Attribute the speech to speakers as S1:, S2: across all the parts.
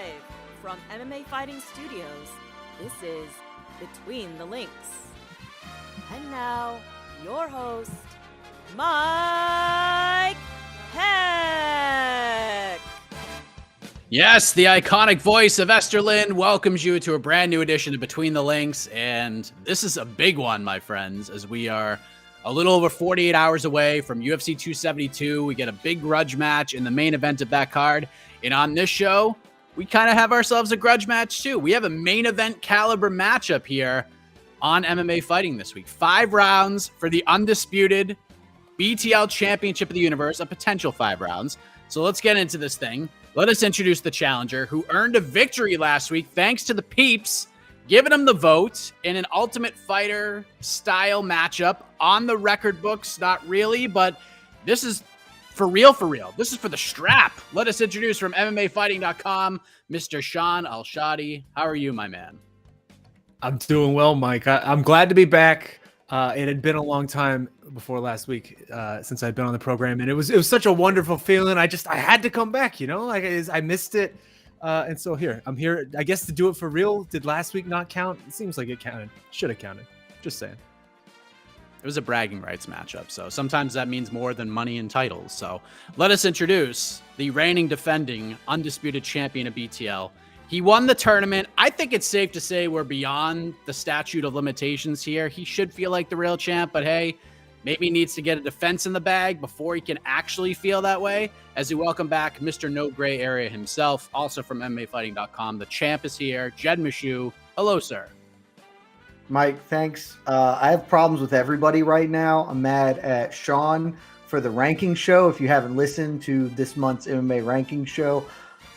S1: Live from MMA Fighting Studios, this is Between the Links. And now, your host, Mike Heck.
S2: Yes, the iconic voice of Esterlin welcomes you to a brand new edition of Between the Links, and this is a big one, my friends, as we are a little over 48 hours away from UFC 272. We get a big grudge match in the main event of that card, and on this show, we kind of have ourselves a grudge match too. We have a main event caliber matchup here on MMA Fighting this week. 5 rounds for the undisputed BTL Championship of the Universe, a potential 5 rounds. So let's get into this thing. Let us introduce the challenger who earned a victory last week thanks to the peeps giving him the vote in an Ultimate Fighter style matchup on the record books. Not really, but this is for real, for real. This is for the strap. Let us introduce from MMAfighting.com, Mr. Sean Al-Shadi. How are you, my man?
S3: I'm doing well, Mike. I'm glad to be back. It had been a long time before last week since I'd been on the program, and it was such a wonderful feeling. I had to come back, like I missed it, and so I'm here. I guess to do it for real. Did last week not count? It seems like it counted. Should have counted. Just saying.
S2: It was a bragging rights matchup, so sometimes that means more than money and titles. So let us introduce the reigning, defending, undisputed champion of BTL. He won the tournament. I think it's safe to say we're beyond the statute of limitations here. He should feel like the real champ, but hey, maybe he needs to get a defense in the bag before he can actually feel that way. As we welcome back Mr. No Gray Area himself, also from MMAfighting.com. The champ is here, Jed Meshew. Hello, sir.
S4: Mike, thanks. I have problems with everybody right now. I'm mad at Sean for the ranking show. If you haven't listened to this month's MMA ranking show,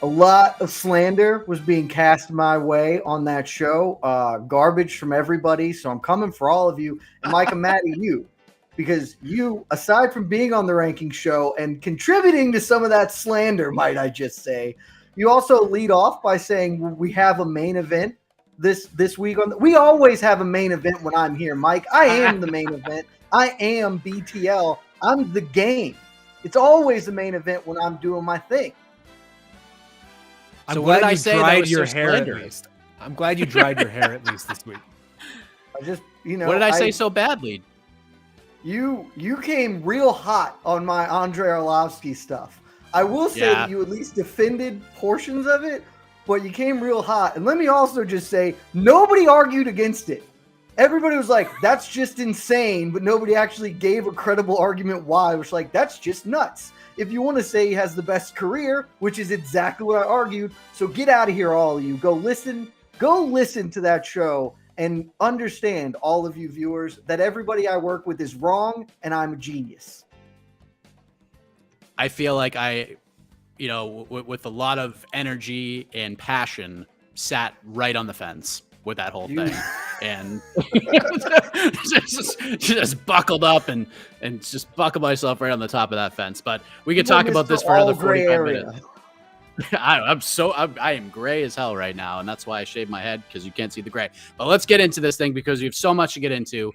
S4: a lot of slander was being cast my way on that show. Garbage from everybody. So I'm coming for all of you. And Mike, I'm mad at you because you, aside from being on the ranking show and contributing to some of that slander, might I just say, you also lead off by saying we have a main event this week we always have a main event when I'm here, Mike. I am the main event. I am BTL. I'm the game. It's always the main event when I'm doing my thing.
S3: I'm glad you dried your hair at least. I'm glad you dried your hair at least this week.
S4: I just,
S2: what did I say so badly?
S4: You came real hot on my Andrei Arlovsky stuff. I will say that you at least defended portions of it, but you came real hot. And let me also just say, nobody argued against it. Everybody was like, that's just insane, but nobody actually gave a credible argument why. It was like, that's just nuts. If you want to say he has the best career, which is exactly what I argued, so get out of here, all of you. Go listen to that show and understand, all of you viewers, that everybody I work with is wrong and I'm a genius.
S2: I feel like with a lot of energy and passion, sat right on the fence with that whole thing, and just buckled up and just buckled myself right on the top of that fence. But we could talk about this for another 45 minutes. I am gray as hell right now, and that's why I shaved my head, because you can't see the gray. But let's get into this thing because we have so much to get into.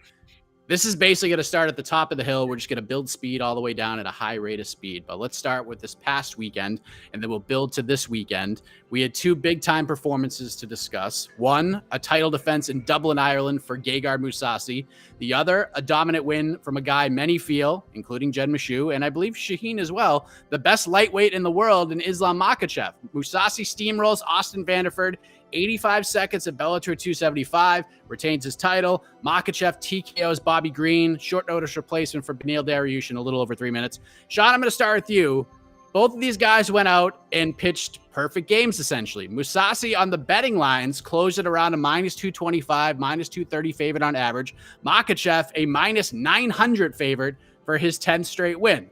S2: This is basically going to start at the top of the hill. We're just going to build speed all the way down at a high rate of speed. But let's start with this past weekend, and then we'll build to this weekend. We had 2 big-time performances to discuss. One, a title defense in Dublin, Ireland for Gegard Mousasi. The other, a dominant win from a guy many feel, including Jed Meshew, and I believe Shaheen as well, the best lightweight in the world in Islam Makhachev. Mousasi steamrolls Austin Vanderford 85 seconds at Bellator 275, retains his title. Makhachev TKOs Bobby Green, short notice replacement for Beneil Dariush in a little over 3 minutes. Sean, I'm going to start with you. Both of these guys went out and pitched perfect games, essentially. Mousasi on the betting lines closed at around a -225, -230 favorite on average. Makhachev, a -900 favorite for his 10th straight win.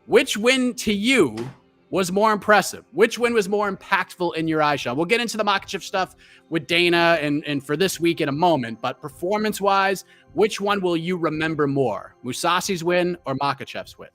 S2: Which win to you was more impressive? Which win was more impactful in your eyes, Sean? We'll get into the Makhachev stuff with Dana and for this week in a moment, but performance-wise, which one will you remember more? Mousasi's win or Makhachev's win?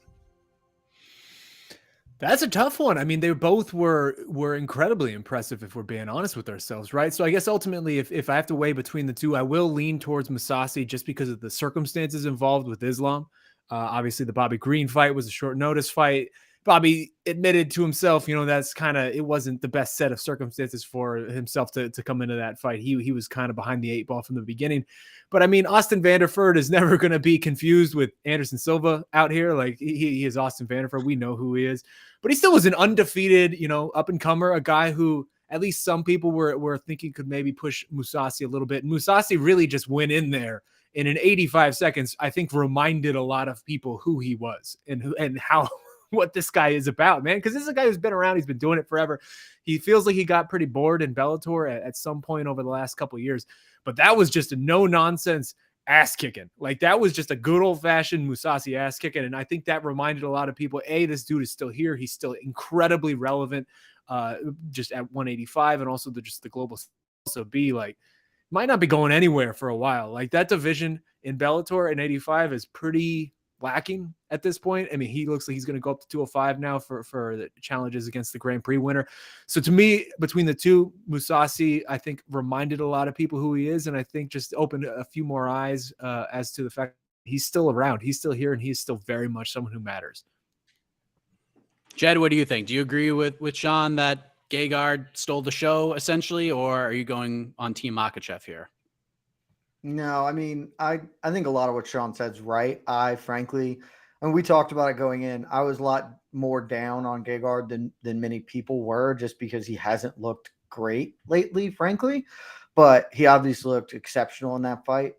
S3: That's a tough one. I mean, they both were incredibly impressive, if we're being honest with ourselves, right? So I guess ultimately, if I have to weigh between the two, I will lean towards Mousasi just because of the circumstances involved with Islam. Obviously, the Bobby Green fight was a short notice fight. Bobby admitted to himself, that's it wasn't the best set of circumstances for himself to come into that fight. He was kind of behind the 8 ball from the beginning. But I mean, Austin Vanderford is never going to be confused with Anderson Silva out here. Like he is Austin Vanderford. We know who he is, but he still was an undefeated, up and comer, a guy who at least some people were thinking could maybe push Mousasi a little bit. Mousasi really just went in there and in 85 seconds, I think reminded a lot of people who he was and how what this guy is about, man. Because this is a guy who's been around. He's been doing it forever. He feels like he got pretty bored in Bellator at some point over the last couple of years. But that was just a no-nonsense ass kicking. Like that was just a good old-fashioned Mousasi ass kicking. And I think that reminded a lot of people, A, this dude is still here. He's still incredibly relevant just at 185 and also just the global. So B, like, might not be going anywhere for a while. Like that division in Bellator in 85 is pretty lacking at this point. I mean, he looks like he's going to go up to 205 now for the challenges against the Grand Prix winner. So to me, between the two, Mousasi, I think reminded a lot of people who he is. And I think just opened a few more eyes as to the fact he's still around. He's still here and he's still very much someone who matters.
S2: Jed, what do you think? Do you agree with Sean that Gegard stole the show essentially, or are you going on Team Makhachev here?
S4: No, I mean, I think a lot of what Sean said's right. Frankly, and we talked about it going in, I was a lot more down on Gegard than many people were, just because he hasn't looked great lately, frankly. But he obviously looked exceptional in that fight.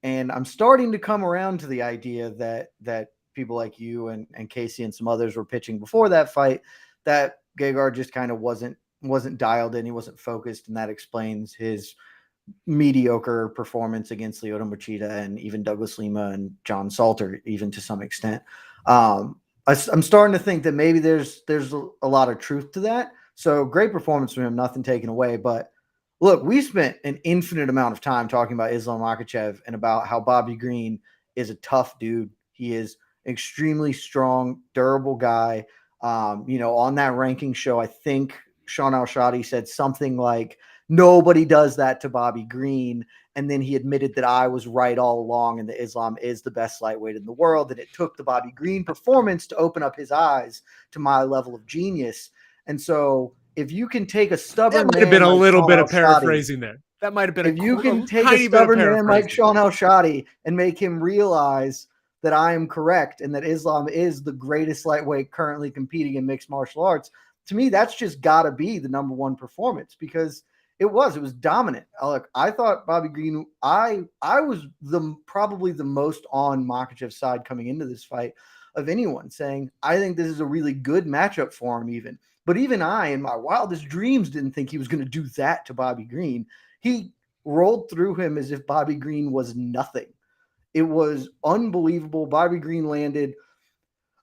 S4: And I'm starting to come around to the idea that people like you and Casey and some others were pitching before that fight, that Gegard just kind of wasn't dialed in. He wasn't focused, and that explains his mediocre performance against Lyoto Machida and even Douglas Lima and John Salter, even to some extent. I'm starting to think that maybe there's a lot of truth to that. So great performance from him, nothing taken away. But look, we spent an infinite amount of time talking about Islam Makhachev and about how Bobby Green is a tough dude. He is extremely strong, durable guy. On that ranking show, I think Sean Al-Shadi said something like, nobody does that to Bobby Green. And then he admitted that I was right all along and that Islam is the best lightweight in the world. And it took the Bobby Green performance to open up his eyes to my level of genius. And so if you can take a stubborn
S3: man, that might have been a little bit of paraphrasing there. That might have been
S4: if you can take a stubborn man like Sean Al-Shadi and make him realize that I am correct and that Islam is the greatest lightweight currently competing in mixed martial arts, to me, that's just got to be the number one performance, because it was dominant. Look, I thought Bobby Green, I was probably the most on Makhachev's side coming into this fight of anyone, saying, I think this is a really good matchup for him even. But even I, in my wildest dreams, didn't think he was going to do that to Bobby Green. He rolled through him as if Bobby Green was nothing. It was unbelievable. Bobby Green landed,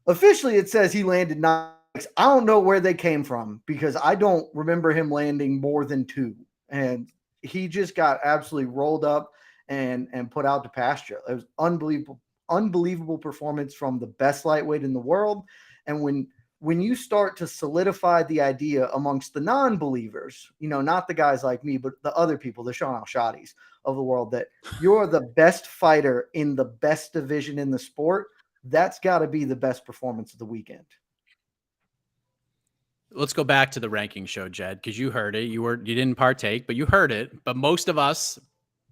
S4: officially it says he landed 9. I don't know where they came from, because I don't remember him landing more than 2. And he just got absolutely rolled up and put out to pasture. It was unbelievable performance from the best lightweight in the world. And when you start to solidify the idea amongst the non-believers, not the guys like me, but the other people, the Sean Al-Shadis of the world, that you're the best fighter in the best division in the sport, that's got to be the best performance of the weekend.
S2: Let's go back to the ranking show, Jed, because you heard it. You didn't partake, but you heard it. But most of us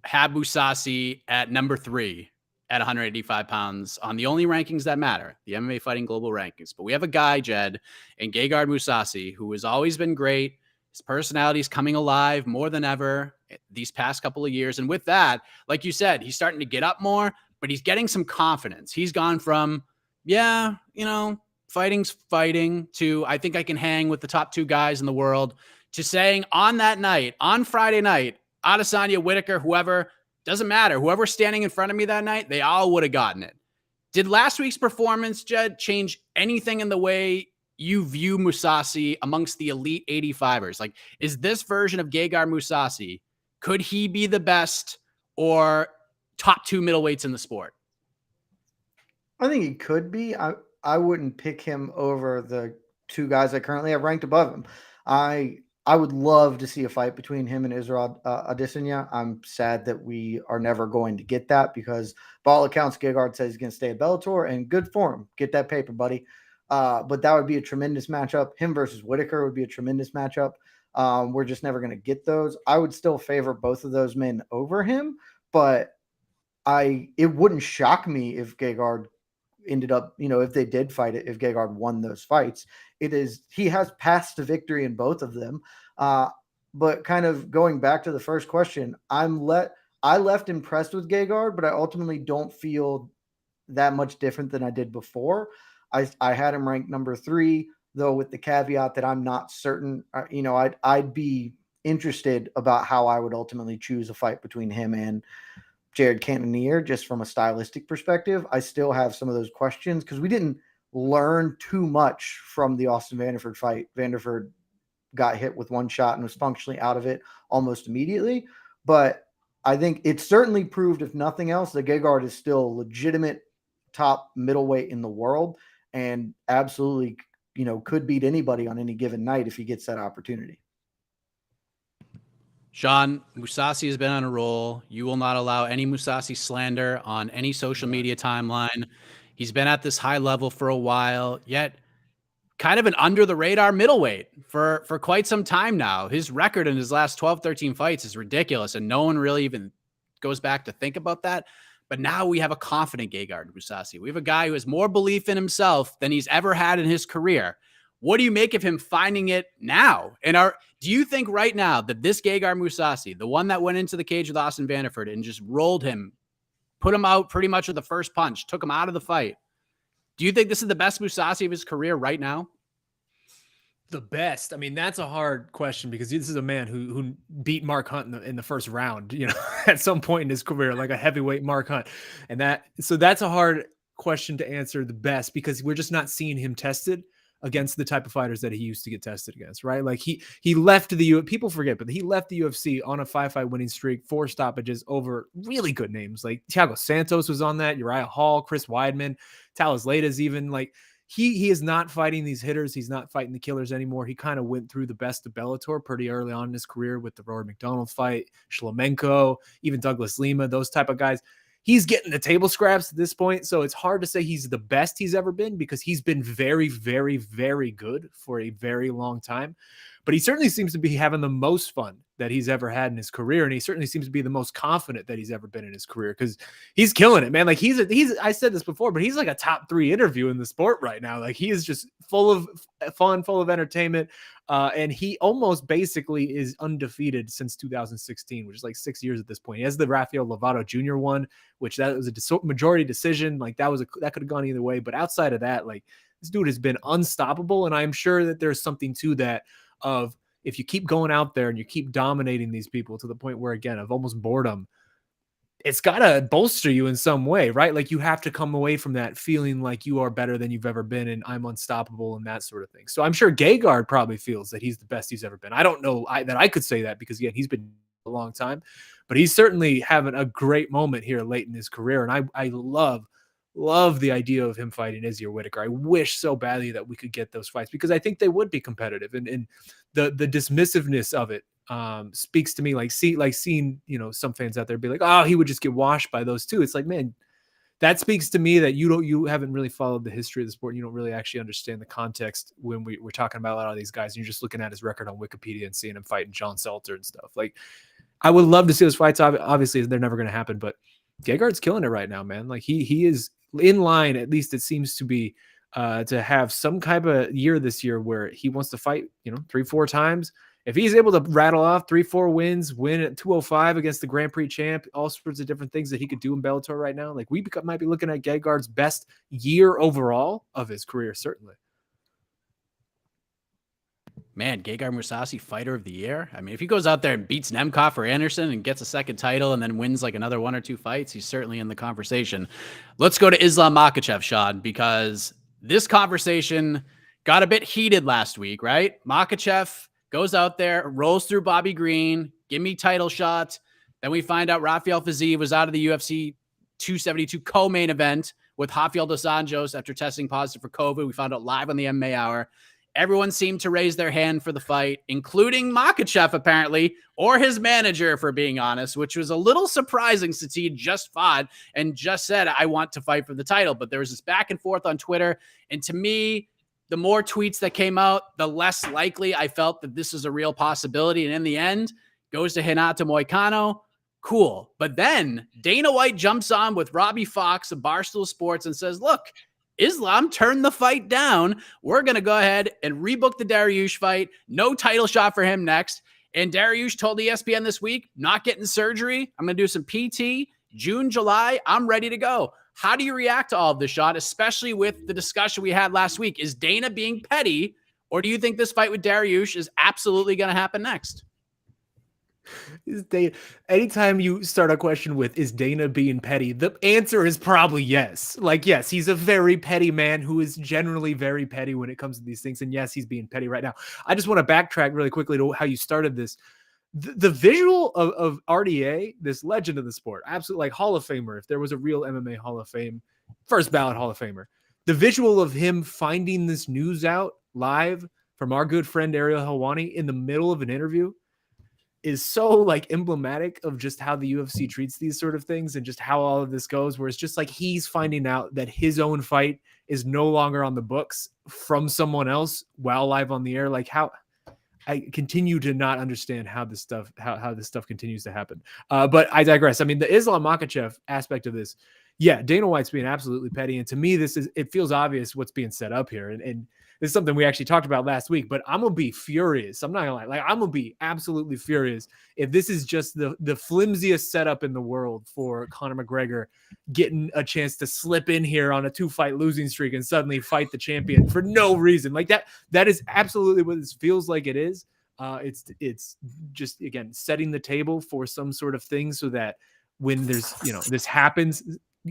S2: had Mousasi at number 3 at 185 pounds on the only rankings that matter, the MMA Fighting Global rankings. But we have a guy, Jed, in Gegard Mousasi, who has always been great. His personality is coming alive more than ever these past couple of years. And with that, like you said, he's starting to get up more, but he's getting some confidence. He's gone from, fighting's fighting, to I think I can hang with the top 2 guys in the world, to saying on that night, on Friday night, Adesanya, Whitaker, whoever, doesn't matter. Whoever's standing in front of me that night, they all would have gotten it. Did last week's performance, Jed, change anything in the way you view Mousasi amongst the elite 85ers? Like, is this version of Gegard Mousasi, could he be the best or top 2 middleweights in the sport?
S4: I think he could be. I wouldn't pick him over the 2 guys I currently have ranked above him. I would love to see a fight between him and Israel Adesanya. I'm sad that we are never going to get that, because by all accounts, Gegard says he's going to stay at Bellator, and good for him. Get that paper, buddy. But that would be a tremendous matchup. Him versus Whitaker would be a tremendous matchup. We're just never going to get those. I would still favor both of those men over him, but it wouldn't shock me if Gegard ended up, if they did fight it, if Gegard won those fights. He has passed to victory in both of them. But kind of going back to the first question, I left impressed with Gegard, but I ultimately don't feel that much different than I did before. I had him ranked number 3, though, with the caveat that I'm not certain. I'd be interested about how I would ultimately choose a fight between him and Jared Cannonier, just from a stylistic perspective. I still have some of those questions because we didn't learn too much from the Austin Vanderford fight. Vanderford got hit with one shot and was functionally out of it almost immediately. But I think it certainly proved, if nothing else, that Gegard is still a legitimate top middleweight in the world and absolutely, could beat anybody on any given night if he gets that opportunity.
S2: Sean, Mousasi has been on a roll. You will not allow any Mousasi slander on any social media timeline. He's been at this high level for a while, yet kind of an under-the-radar middleweight for quite some time now. His record in his last 12, 13 fights is ridiculous, and no one really even goes back to think about that. But now we have a confident Gegard Mousasi. We have a guy who has more belief in himself than he's ever had in his career. What do you make of him finding it now? And do you think right now that this Gegard Mousasi, the one that went into the cage with Austin Vanderford and just rolled him, put him out pretty much with the first punch, took him out of the fight, do you think this is the best Mousasi of his career right now?
S3: The best. I mean, that's a hard question because this is a man who beat Mark Hunt in the first round, at some point in his career, like a heavyweight Mark Hunt. So that's a hard question to answer, the best, because we're just not seeing him tested against the type of fighters that he used to get tested against, right? Like he left people forget, but he left the UFC on a 5-fight winning streak, 4 stoppages over really good names. Like Thiago Santos was on that, Uriah Hall, Chris Weidman, Talis Lada's even. Like he is not fighting these hitters. He's not fighting the killers anymore. He kind of went through the best of Bellator pretty early on in his career with the Rory McDonald fight, Shlemenko, even Douglas Lima, those type of guys. He's getting the table scraps at this point, so it's hard to say he's the best he's ever been because he's been very, very, very good for a very long time. But he certainly seems to be having the most fun that he's ever had in his career, and he certainly seems to be the most confident that he's ever been in his career because he's killing it, man. Like he's I said this before, but he's like a top 3 interview in the sport right now. Like he is just full of fun, full of entertainment. And he almost basically is undefeated since 2016, which is like 6 years at this point. He has the Rafael Lovato Jr. one, which that was a majority decision. Like that could have gone either way. But outside of that, like this dude has been unstoppable. And I'm sure that there's something to that of if you keep going out there and you keep dominating these people to the point where, again, of almost boredom, it's got to bolster you in some way, right? Like you have to come away from that feeling like you are better than you've ever been and I'm unstoppable and that sort of thing. So I'm sure Gegard probably feels that he's the best he's ever been. I don't know that I could say that because, again, he's been a long time, but he's certainly having a great moment here late in his career. And I love the idea of him fighting Izzy or Whitaker. I wish so badly that we could get those fights because I think they would be competitive. And the dismissiveness of it speaks to me like seeing, some fans out there be like, oh, he would just get washed by those two. It's like, man, that speaks to me that you haven't really followed the history of the sport. You don't really actually understand the context when we're talking about a lot of these guys. And you're just looking at his record on Wikipedia and seeing him fighting John Seltzer and stuff. Like, I would love to see those fights. Obviously, they're never going to happen, but Gegard's killing it right now, man. Like he is in line, at least it seems to be, to have some kind of year this year where he wants to fight, 3-4 times. If he's able to rattle off 3-4 wins, win at 205 against the Grand Prix champ, all sorts of different things that he could do in Bellator right now, like we might be looking at Gegard's best year overall of his career, certainly.
S2: Man, Gegard Mousasi, fighter of the year. I mean, if he goes out there and beats Nemkov or Anderson and gets a second title and then wins like another 1 or 2 fights, he's certainly in the conversation. Let's go to Islam Makhachev, Sean, because this conversation got a bit heated last week, right? Makhachev goes out there, rolls through Bobby Green, give me title shots. Then we find out Rafael Fiziev was out of the UFC 272 co-main event with Rafael dos Anjos after testing positive for COVID. We found out live on the MMA Hour. Everyone seemed to raise their hand for the fight, including Makhachev, apparently, or his manager, if we're being honest, which was a little surprising since he just fought and just said, I want to fight for the title. But there was this back and forth on Twitter. And to me, the more tweets that came out, the less likely I felt that this is a real possibility. And in the end, goes to Renato Moicano. Cool. But then Dana White jumps on with Robbie Fox of Barstool Sports and says, look, Islam turned the fight down. We're going to go ahead and rebook the Dariush fight. No title shot for him next. And Dariush told ESPN this week, not getting surgery. I'm going to do some PT. June, July, I'm ready to go. How do you react to all of this, Sean, especially with the discussion we had last week? Is Dana being petty, or do you think this fight with Dariush is absolutely going to happen next?
S3: Anytime you start a question with, is Dana being petty? The answer is probably yes. Like, yes, he's a very petty man who is generally very petty when it comes to these things. And yes, he's being petty right now. I just want to backtrack really quickly to how you started this. The visual of RDA, this legend of the sport, absolutely like Hall of Famer. If there was a real MMA Hall of Fame, first ballot Hall of Famer, the visual of him finding this news out live from our good friend Ariel Helwani in the middle of an interview is so like emblematic of just how the UFC treats these sort of things and just how all of this goes, where it's just like he's finding out that his own fight is no longer on the books from someone else while live on the air. Like, how I continue to not understand how this stuff, how this stuff continues to happen. But I digress. I mean, the Islam Makhachev aspect of this, yeah, Dana White's being absolutely petty. And to me, it feels obvious what's being set up here. And this is something we actually talked about last week, but I'm going to be furious. I'm not going to lie. Like, I'm going to be absolutely furious if this is just the flimsiest setup in the world for Conor McGregor getting a chance to slip in here on a 2-fight losing streak and suddenly fight the champion for no reason. Like that is absolutely what this feels like it is. It's just, again, setting the table for some sort of thing so that when there's, this happens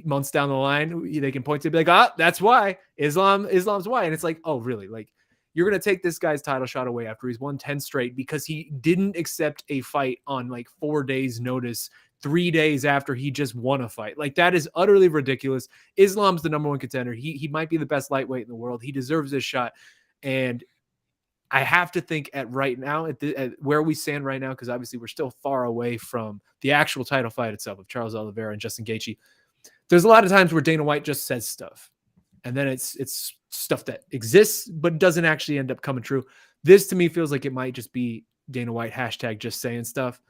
S3: months down the line, they can point to be like, that's why Islam's why. And it's like, oh, really? Like, you're going to take this guy's title shot away after he's won 10 straight because he didn't accept a fight on like 4 days notice, 3 days after he just won a fight. Like, that is utterly ridiculous. Islam's the number one contender. He might be the best lightweight in the world. He deserves this shot. And I have to think at right now, at where we stand right now, because obviously we're still far away from the actual title fight itself of Charles Oliveira and Justin Gaethje. There's a lot of times where Dana White just says stuff, and then it's stuff that exists but doesn't actually end up coming true. This to me feels like it might just be Dana White # just saying stuff.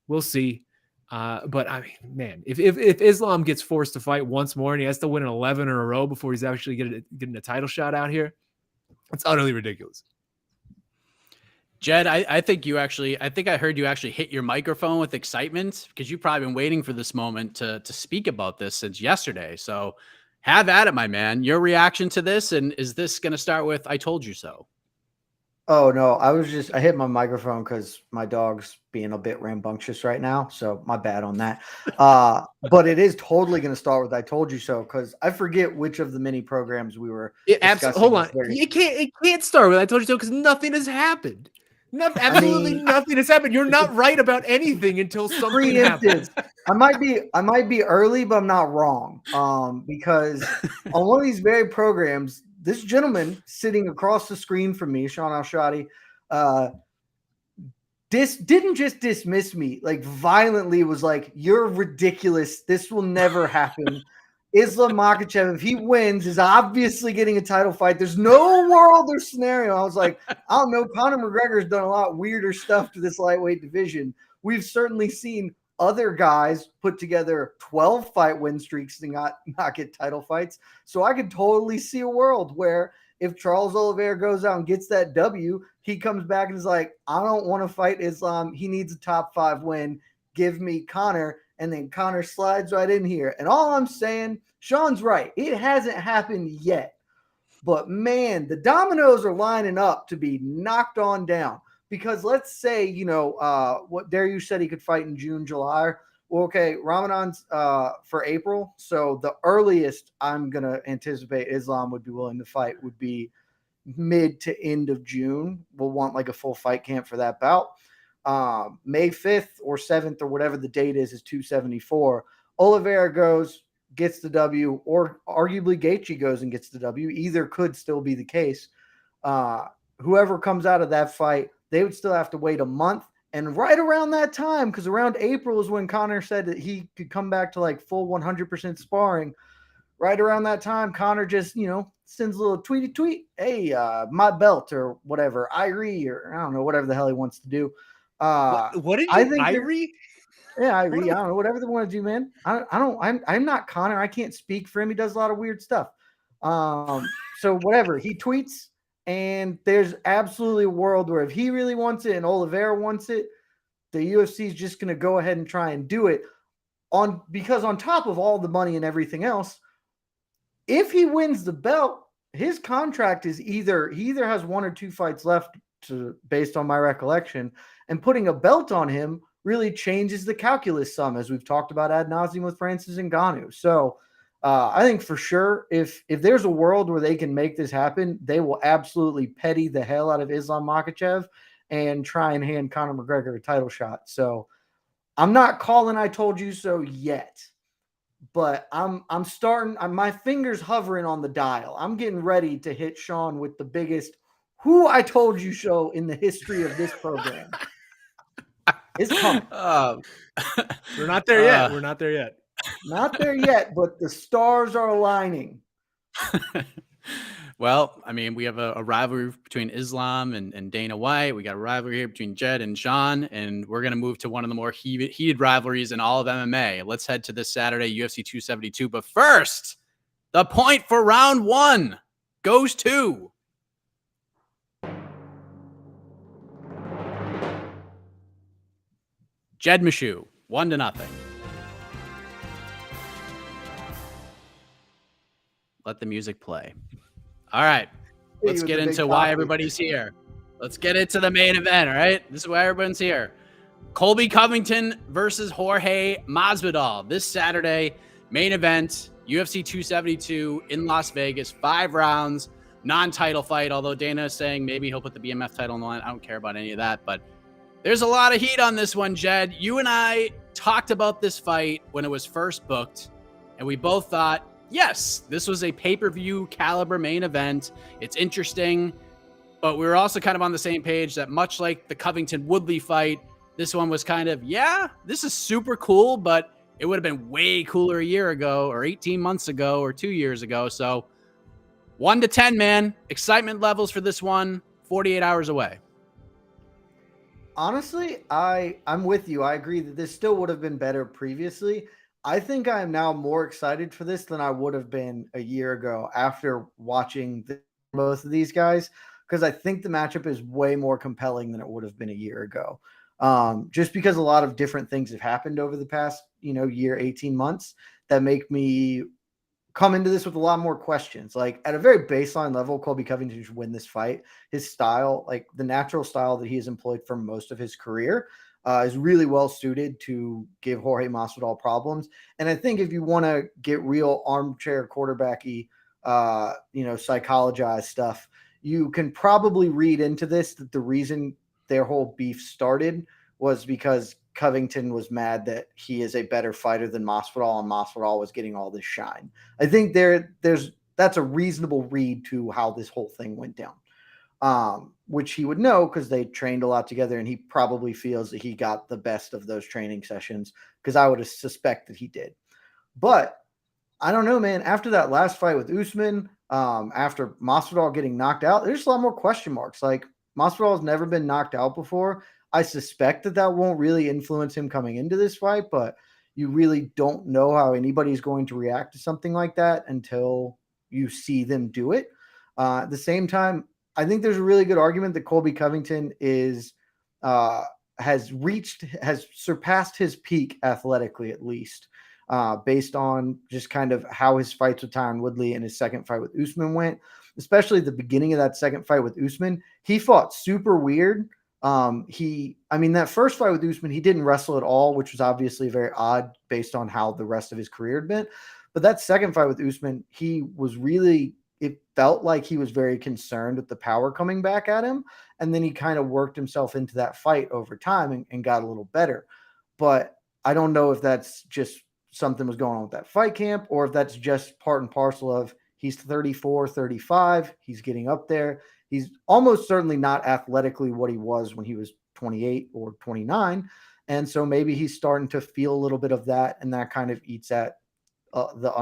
S3: We'll see. But I mean, man, if Islam gets forced to fight once more and he has to win an 11 in a row before he's actually getting a title shot out here, it's utterly ridiculous.
S2: Jed, I think I heard you actually hit your microphone with excitement because you've probably been waiting for this moment to speak about this since yesterday. So have at it, my man. Your reaction to this, and is this going to start with, I told you so?
S4: Oh, no, I hit my microphone because my dog's being a bit rambunctious right now. So my bad on that. But it is totally going to start with I told you so, because I forget which of the mini programs we were discussing.
S3: Hold on. It can't start with I told you so because nothing has happened. Absolutely nothing has happened. You're not right about anything until something happens.
S4: I might be early, but I'm not wrong. Because on one of these very programs, this gentleman sitting across the screen from me, Sean Al-Shadi, didn't just dismiss me, like violently was like, "You're ridiculous. This will never happen." Islam Makhachev, if he wins, is obviously getting a title fight. There's no world or scenario. I was like, I don't know. Conor McGregor's done a lot weirder stuff to this lightweight division. We've certainly seen other guys put together 12-fight win streaks and not get title fights. So I could totally see a world where if Charles Oliveira goes out and gets that W, he comes back and is like, I don't want to fight Islam. He needs a top 5 win. Give me Conor. And then Conor slides right in here. And all I'm saying, Sean's right. It hasn't happened yet. But, man, the dominoes are lining up to be knocked on down. Because let's say, what Dariush said he could fight in June, July. Well, okay, Ramadan's for April. So the earliest I'm going to anticipate Islam would be willing to fight would be mid to end of June. We'll want like a full fight camp for that bout. May 5th or 7th or whatever the date is 274. Oliveira goes, gets the W, or arguably Gaethje goes and gets the W. Either could still be the case. Whoever comes out of that fight, they would still have to wait a month. And right around that time, because around April is when Conor said that he could come back to like full 100% sparring. right around that time, Conor just, sends a little tweety tweet. Hey, my belt or whatever, Irie, or I don't know, whatever the hell he wants to do.
S3: What did
S4: I
S3: you,
S4: think
S3: Irie?
S4: Yeah, Irie. I don't know, whatever they want to do, man. I'm not Conor. I can't speak for him. He does a lot of weird stuff. So whatever, he tweets, and there's absolutely a world where if he really wants it and Oliveira wants it, the UFC is just going to go ahead and try and do it because on top of all the money and everything else, if he wins the belt, his contract is he either has 1 or 2 fights left based on my recollection, and putting a belt on him really changes the calculus some, as we've talked about ad nauseum with Francis Ngannou. So I think for sure, if there's a world where they can make this happen, they will absolutely petty the hell out of Islam Makhachev and try and hand Conor McGregor a title shot. So I'm not calling I told you so yet, but I'm starting. My fingers hovering on the dial. I'm getting ready to hit Sean with the biggest "Who I Told You So" in the history of this program. It's coming.
S3: We're not there yet. We're not there yet.
S4: Not there yet, but the stars are aligning.
S2: Well, I mean, we have a rivalry between Islam and Dana White. We got a rivalry here between Jed and Sean, and we're going to move to one of the more heated rivalries in all of MMA. Let's head to this Saturday, UFC 272. But first, the point for round 1 goes to Jed Meshew, 1-0. Let the music play. All right. Let's get into why everybody's here. Let's get into the main event, all right? This is why everyone's here. Colby Covington versus Jorge Masvidal. This Saturday, main event, UFC 272 in Las Vegas, 5 rounds, non-title fight, although Dana is saying maybe he'll put the BMF title on the line. I don't care about any of that, but there's a lot of heat on this one, Jed. You and I talked about this fight when it was first booked, and we both thought, yes, this was a pay-per-view caliber main event. It's interesting, but we were also kind of on the same page that much like the Covington-Woodley fight, this one was kind of, yeah, this is super cool, but it would have been way cooler a year ago or 18 months ago or 2 years ago. So 1 to 10, man. Excitement levels for this one, 48 hours away.
S4: Honestly, I'm with you. I agree that this still would have been better previously. I think I am now more excited for this than I would have been a year ago after watching both of these guys, because I think the matchup is way more compelling than it would have been a year ago. Just because a lot of different things have happened over the past, year, 18 months that make me come into this with a lot more questions. Like at a very baseline level, Colby Covington should win this fight. His style, like the natural style that he has employed for most of his career, is really well suited to give Jorge Masvidal problems. And I think if you want to get real armchair quarterbacky, psychologized stuff, you can probably read into this that the reason their whole beef started was because Covington was mad that he is a better fighter than Masvidal, and Masvidal was getting all this shine. I think that's a reasonable read to how this whole thing went down. Which he would know because they trained a lot together, and he probably feels that he got the best of those training sessions, because I would suspect that he did. But I don't know, man. After that last fight with Usman, after Masvidal getting knocked out, there's a lot more question marks. Like Masvidal has never been knocked out before. I suspect that won't really influence him coming into this fight, but you really don't know how anybody's going to react to something like that until you see them do it. At the same time, I think there's a really good argument that Colby Covington has surpassed his peak athletically, at least, based on just kind of how his fights with Tyron Woodley and his second fight with Usman went. Especially the beginning of that second fight with Usman, he fought super weird. That first fight with Usman, he didn't wrestle at all, which was obviously very odd based on how the rest of his career had been. But that second fight with Usman, it felt like he was very concerned with the power coming back at him. And then he kind of worked himself into that fight over time and got a little better. But I don't know if that's just something was going on with that fight camp, or if that's just part and parcel of he's 34, 35. He's getting up there. He's almost certainly not athletically what he was when he was 28 or 29. And so maybe he's starting to feel a little bit of that, and that kind of eats at the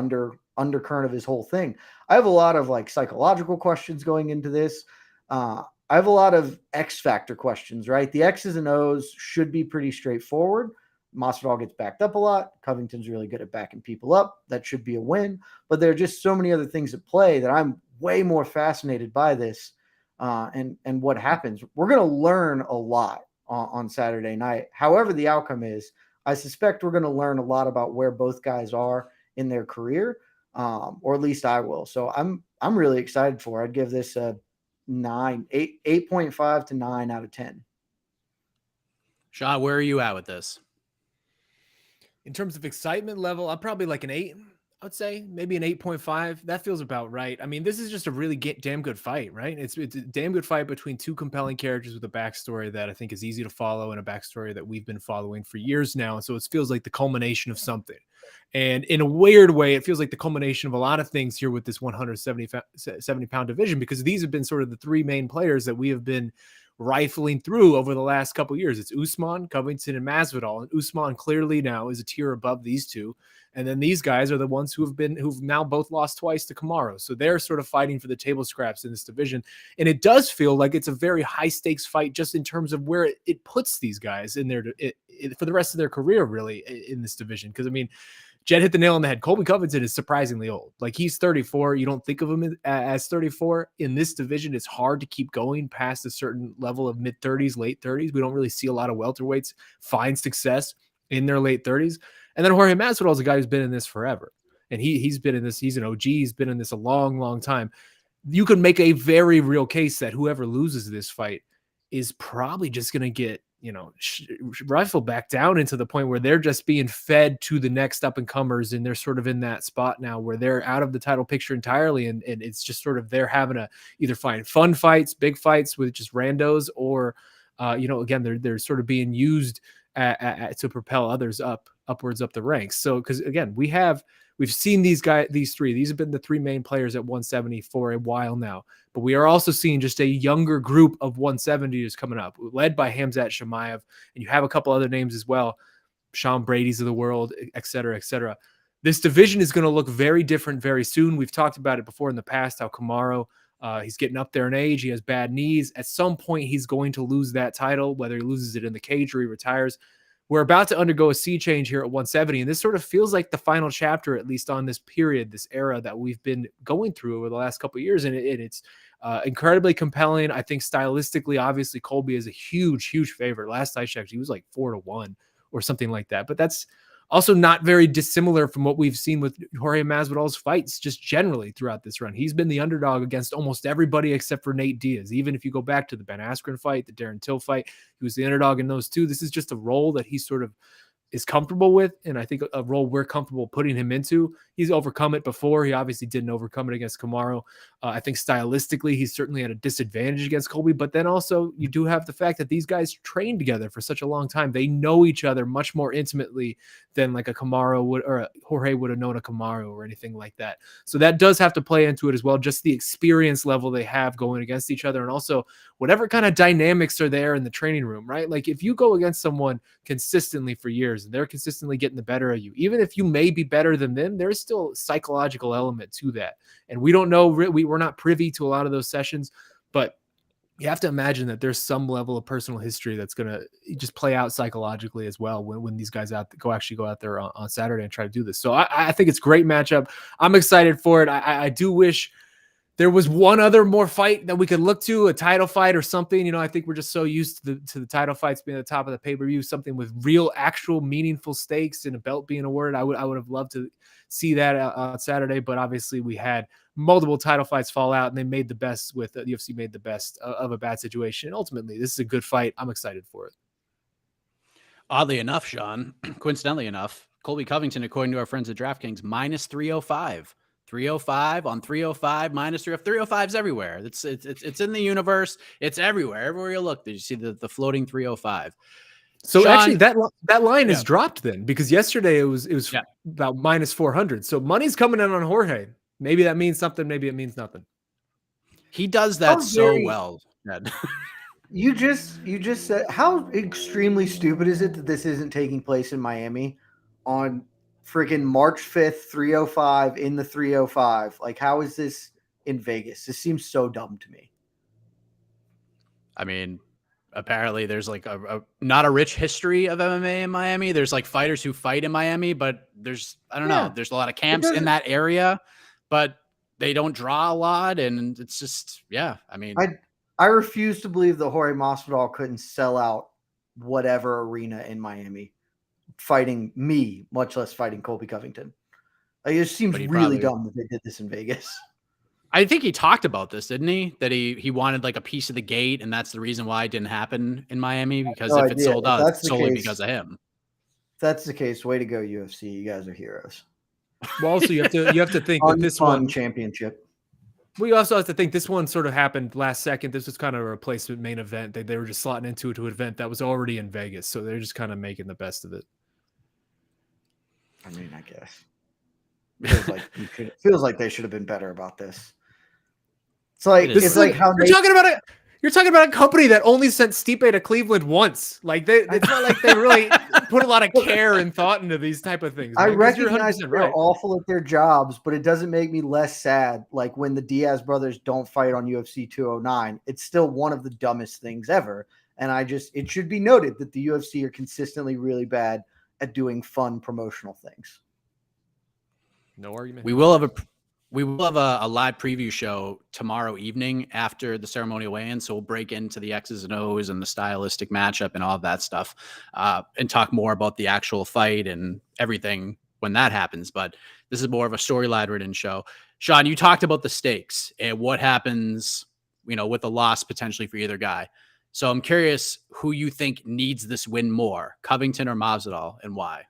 S4: undercurrent of his whole thing. I have a lot of like psychological questions going into this. I have a lot of X factor questions, right? The X's and O's should be pretty straightforward. Masvidal gets backed up a lot. Covington's really good at backing people up. That should be a win. But there are just so many other things at play that I'm way more fascinated by this and what happens. We're going to learn a lot on Saturday night. However the outcome is, I suspect we're going to learn a lot about where both guys are in their career, or at least I will. So I'm really excited for it. I'd give this a 8.5 to 9 out of 10.
S2: Sean, where are you at with this?
S3: In terms of excitement level, I'm probably like an 8. I'd say maybe an 8.5. That feels about right. I mean, this is just a really damn good fight, right? It's a damn good fight between two compelling characters with a backstory that I think is easy to follow and a backstory that we've been following for years now. And so it feels like the culmination of something. And in a weird way, it feels like the culmination of a lot of things here with this 170-pound division, because these have been sort of the three main players that we have been rifling through over the last couple of years. It's Usman, Covington, and Masvidal. And Usman clearly now is a tier above these two. And then these guys are the ones who've now both lost twice to Kamaru. So they're sort of fighting for the table scraps in this division. And it does feel like it's a very high stakes fight just in terms of where it puts these guys in their for the rest of their career, really, in this division. Because I mean, Jed hit the nail on the head. Colby Covington is surprisingly old. Like, he's 34. You don't think of him as 34. In this division, it's hard to keep going past a certain level of mid-30s, late 30s. We don't really see a lot of welterweights find success in their late 30s. And then Jorge Masvidal is a guy who's been in this forever. And he's been in this. He's an OG. He's been in this a long, long time. You could make a very real case that whoever loses this fight is probably just going to get, rifled back down into the point where they're just being fed to the next up and comers. And they're sort of in that spot now where they're out of the title picture entirely. And it's just sort of, they're having to either find fun fights, big fights with just randos, or, again, they're sort of being used to propel others upwards up the ranks. So, because again, we've seen these three. These have been the three main players at 170 for a while now. But we are also seeing just a younger group of 170ers coming up, led by Khamzat Chimaev, and you have a couple other names as well, Sean Brady's of the world, et cetera, et cetera. This division is going to look very different very soon. We've talked about it before in the past, how Kamaru, he's getting up there in age. He has bad knees. At some point, he's going to lose that title, whether he loses it in the cage or he retires. We're about to undergo a sea change here at 170, and this sort of feels like the final chapter, at least on this period, this era that we've been going through over the last couple of years, and it's incredibly compelling. I think stylistically, obviously, Colby is a huge, huge favorite. Last I checked, he was like 4-1 or something like that, but that's also not very dissimilar from what we've seen with Jorge Masvidal's fights just generally throughout this run. He's been the underdog against almost everybody except for Nate Diaz. Even if you go back to the Ben Askren fight, the Darren Till fight, he was the underdog in those two. This is just a role that he sort of is comfortable with, and I think a role we're comfortable putting him into. He's overcome it before. He obviously didn't overcome it against Kamaru. I think stylistically, he's certainly at a disadvantage against Colby, but then also you do have the fact that these guys trained together for such a long time. They know each other much more intimately than like a Kamaru would, or a Jorge would have known a Kamaru or anything like that. So that does have to play into it as well, just the experience level they have going against each other, and also whatever kind of dynamics are there in the training room, right? Like, if you go against someone consistently for years and they're consistently getting the better of you, even if you may be better than them, there's still a psychological element to that. And we don't know, we're not privy to a lot of those sessions, but you have to imagine that there's some level of personal history that's going to just play out psychologically as well when these guys go out there on Saturday and try to do this. So I think it's a great matchup. I'm excited for it. I do wish there was one other more fight that we could look to, a title fight or something. I think we're just so used to the title fights being at the top of the pay-per-view, something with real, actual, meaningful stakes and a belt being awarded. I would have loved to see that on Saturday, but obviously we had multiple title fights fall out, and they made the best with the UFC made the best of a bad situation. And ultimately, this is a good fight. I'm excited for it.
S2: Oddly enough, Sean, coincidentally enough, Colby Covington, according to our friends at DraftKings, minus 305. 305 on 305 minus 305 is everywhere. It's in the universe. It's everywhere you look. Did you see the floating 305?
S3: So
S2: Sean,
S3: actually that line is dropped then, because yesterday it was about minus 400. So money's coming in on Jorge. Maybe that means something. Maybe it means nothing.
S2: He does that well.
S4: You just said, how extremely stupid is it that this isn't taking place in Miami on freaking March 5th, 305 in the 305. Like, how is this in Vegas? This seems so dumb to me.
S2: I mean, apparently there's like not a rich history of MMA in Miami. There's like fighters who fight in Miami, but I don't know. There's a lot of camps in that area, but they don't draw a lot. And it's just, I mean,
S4: I refuse to believe that Jorge Masvidal couldn't sell out whatever arena in Miami fighting me, much less fighting Colby Covington. Like, it seems really dumb that they did this in Vegas.
S2: I think he talked about this, didn't he? That he wanted like a piece of the gate, and that's the reason why it didn't happen in Miami, because if it sold out, it's solely because of him.
S4: If that's the case, way to go, UFC. You guys are heroes.
S3: Well, also you have to think that this one
S4: championship.
S3: We also have to think this one sort of happened last second. This was kind of a replacement main event. They were just slotting into an event that was already in Vegas, so they're just kind of making the best of it.
S4: I mean, I guess. Feels like they should have been better about this. It's like how
S3: you're talking about a company that only sent Stipe to Cleveland once. Like it's not like they really put a lot of care and thought into these type of things.
S4: I recognize they're awful at their jobs, but it doesn't make me less sad. Like when the Diaz brothers don't fight on UFC 209, it's still one of the dumbest things ever. And it should be noted that the UFC are consistently really bad at doing fun promotional things.
S3: No argument.
S2: We will have a live preview show tomorrow evening after the ceremonial weigh-in, so we'll break into the X's and O's and the stylistic matchup and all of that stuff, and talk more about the actual fight and everything when that happens. But this is more of a storyline-ridden show. Sean, you talked about the stakes and what happens, with a loss potentially for either guy. So I'm curious who you think needs this win more, Covington or Masvidal, and why?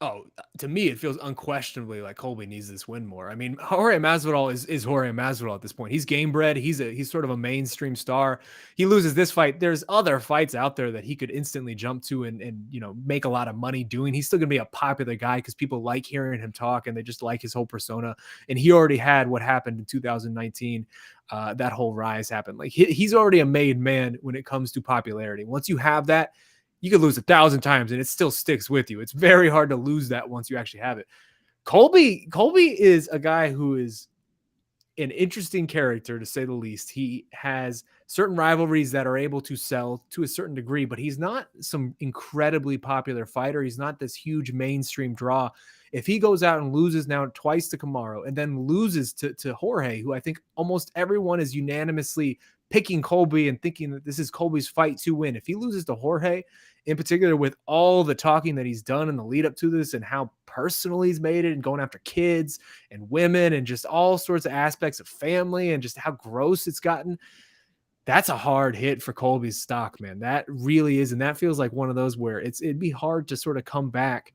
S3: Oh, to me, it feels unquestionably like Colby needs this win more. I mean, Jorge Masvidal is Jorge Masvidal at this point. He's game bred. He's sort of a mainstream star. He loses this fight. There's other fights out there that he could instantly jump to and make a lot of money doing. He's still going to be a popular guy because people like hearing him talk and they just like his whole persona. And he already had what happened in 2019. That whole rise happened. Like he's already a made man when it comes to popularity. Once you have that, you could lose 1,000 times and it still sticks with you. It's very hard to lose that once you actually have it. Colby is a guy who is an interesting character, to say the least. He has certain rivalries that are able to sell to a certain degree, but he's not some incredibly popular fighter. He's not this huge mainstream draw. If he goes out and loses now twice to Kamaru and then loses to Jorge, who I think almost everyone is unanimously picking Colby and thinking that this is Colby's fight to win. If he loses to Jorge, in particular with all the talking that he's done in the lead up to this and how personal he's made it and going after kids and women and just all sorts of aspects of family and just how gross it's gotten, that's a hard hit for Colby's stock, man. That really is. And that feels like one of those where it'd be hard to sort of come back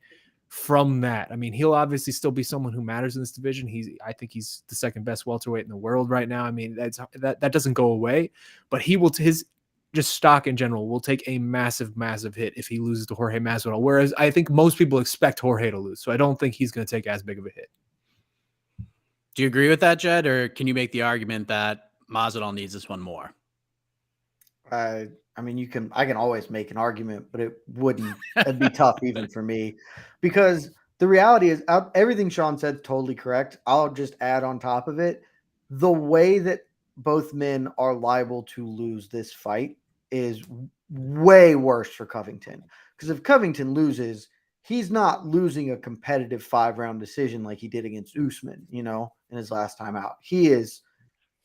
S3: from that. I mean, he'll obviously still be someone who matters in this division. I think he's the second best welterweight in the world right now. I mean, that doesn't go away, but his just stock in general will take a massive, massive hit if he loses to Jorge Masvidal. Whereas I think most people expect Jorge to lose. So I don't think he's going to take as big of a hit.
S2: Do you agree with that, Jed? Or can you make the argument that Masvidal needs this one more?
S4: I mean, I can always make an argument, but it'd be tough even for me, because the reality is everything Sean said totally correct. I'll just add on top of it, the way that both men are liable to lose this fight is way worse for Covington. Because if Covington loses, he's not losing a competitive 5-round decision like he did against Usman, in his last time out. He is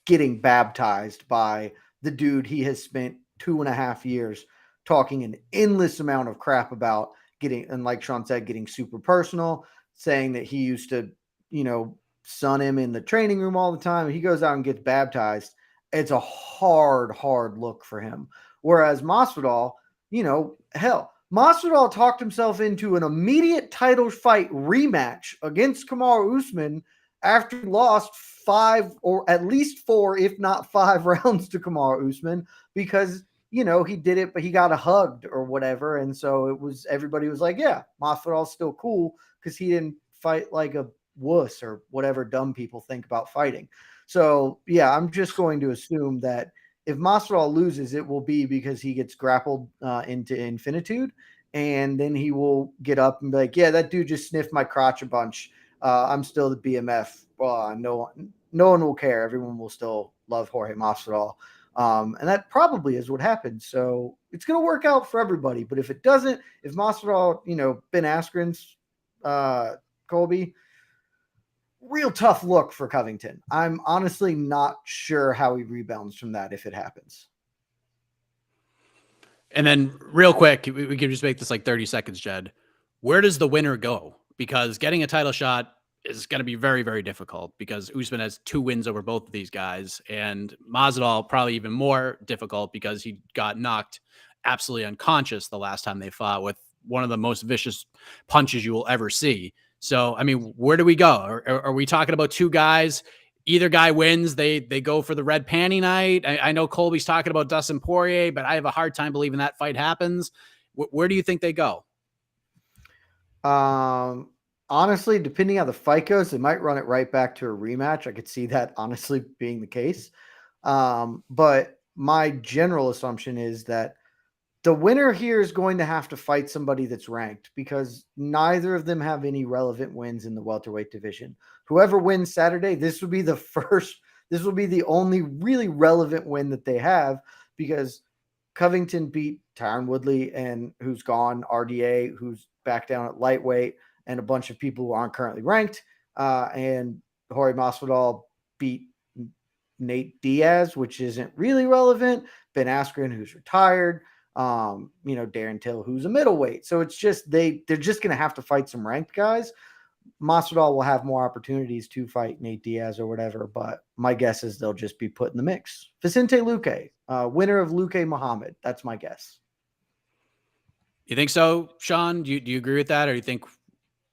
S4: getting baptized by the dude he has spent 2.5 years talking an endless amount of crap about, and like Sean said, getting super personal, saying that he used to, son him in the training room all the time. He goes out and gets baptized. It's a hard look for him. Whereas Masvidal, Masvidal talked himself into an immediate title fight rematch against Kamaru Usman after he lost 5 or at least 4, if not 5 rounds to Kamaru Usman, because he did it, but he got hugged or whatever. And so everybody was like, yeah, Masvidal's still cool because he didn't fight like a wuss or whatever dumb people think about fighting. So yeah, I'm just going to assume that if Masvidal loses, it will be because he gets grappled into infinitude. and then he will get up and be like, yeah, that dude just sniffed my crotch a bunch. I'm still the BMF. Well, no one will care. Everyone will still love Jorge Masvidal. And that probably is what happened. So it's going to work out for everybody. But if it doesn't, if Masvidal, Ben Askren's Colby, real tough look for Covington. I'm honestly not sure how he rebounds from that if it happens.
S2: And then real quick, we can just make this like 30 seconds, Jed. Where does the winner go? Because getting a title shot is going to be very, very difficult because Usman has 2 wins over both of these guys, and Masvidal probably even more difficult because he got knocked absolutely unconscious the last time they fought with one of the most vicious punches you will ever see. So, I mean, where do we go? Are we talking about 2 guys? Either guy wins, they go for the red panty night. I know Colby's talking about Dustin Poirier, but I have a hard time believing that fight happens. Where do you think they go?
S4: Honestly, depending how the fight goes, they might run it right back to a rematch. I could see that honestly being the case. But my general assumption is that the winner here is going to have to fight somebody that's ranked because neither of them have any relevant wins in the welterweight division. Whoever wins Saturday, this will be the only really relevant win that they have because Covington beat Tyron Woodley and who's gone, RDA, who's back down at lightweight, and a bunch of people who aren't currently ranked. And Jorge Masvidal beat Nate Diaz, which isn't really relevant. Ben Askren, who's retired. Darren Till, who's a middleweight. So it's just they're just going to have to fight some ranked guys. Masvidal will have more opportunities to fight Nate Diaz or whatever, but my guess is they'll just be put in the mix. Vicente Luque, winner of Luque Muhammad. That's my guess.
S2: You think so, Sean? Do you agree with that, or do you think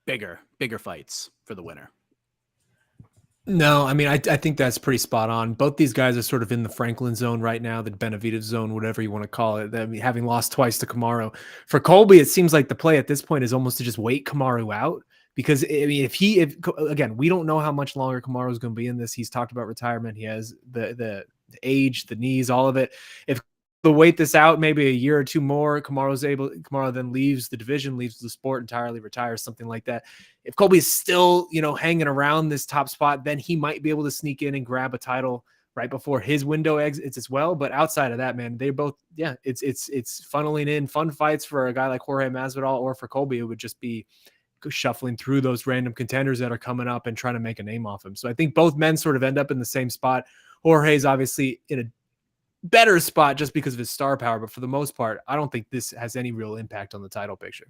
S2: bigger fights for the winner?
S3: No, I mean, I think that's pretty spot on. Both these guys are sort of in the Franklin zone right now, the Benavidez zone, whatever you want to call it. I mean, having lost twice to Kamaru. For Colby, it seems like the play at this point is almost to just wait Kamaru out. Because, I mean, if again, we don't know how much longer Kamaru is going to be in this. He's talked about retirement. He has the age, the knees, all of it. If to wait this out maybe a year or 2 more, Kamaru then leaves the division, leaves the sport entirely, retires, something like that. If Colby's still, hanging around this top spot, then he might be able to sneak in and grab a title right before his window exits as well. But outside of that, man, they both, it's funneling in fun fights for a guy like Jorge Masvidal, or for Colby, it would just be shuffling through those random contenders that are coming up and trying to make a name off him. So I think both men sort of end up in the same spot. Jorge's obviously in a better spot just because of his star power, but for the most part, I don't think this has any real impact on the title picture.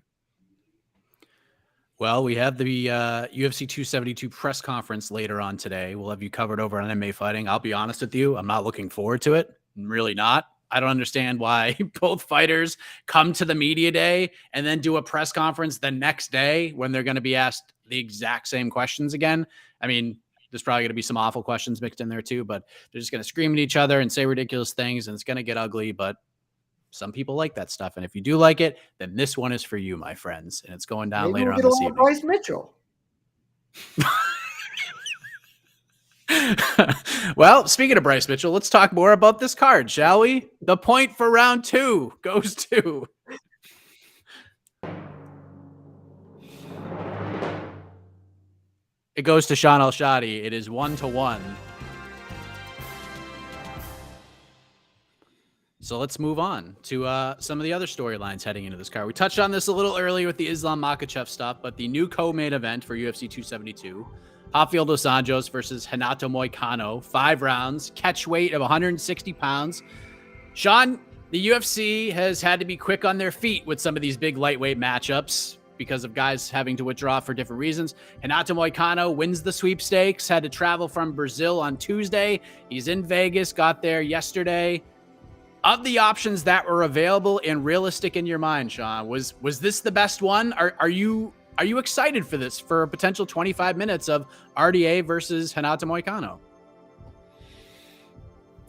S2: Well, we have the UFC 272 press conference later on today. We'll have you covered over on MMA Fighting. I'll be honest with you, I'm not looking forward to it. I'm really not. I don't understand why both fighters come to the media day and then do a press conference the next day when they're going to be asked the exact same questions again. I mean, there's probably going to be some awful questions mixed in there too, but they're just going to scream at each other and say ridiculous things, and it's going to get ugly, but some people like that stuff. And if you do like it, then this one is for you, my friends. And it's going down later on this evening.
S4: Bryce Mitchell.
S2: Well, speaking of Bryce Mitchell, let's talk more about this card, shall we? The point for round 2 goes to... It goes to Sean Al-Shadi. It is 1-1. So let's move on to some of the other storylines heading into this card. We touched on this a little earlier with the Islam Makhachev stuff, but the new co-main event for UFC 272, Rafael dos Anjos versus Renato Moicano, 5 rounds, catch weight of 160 pounds. Sean, the UFC has had to be quick on their feet with some of these big lightweight matchups because of guys having to withdraw for different reasons. Renato Moicano wins the sweepstakes, had to travel from Brazil on Tuesday. He's in Vegas, got there yesterday. Of the options that were available and realistic in your mind, Sean, was this the best one? Are you excited for this, for a potential 25 minutes of RDA versus Renato Moicano?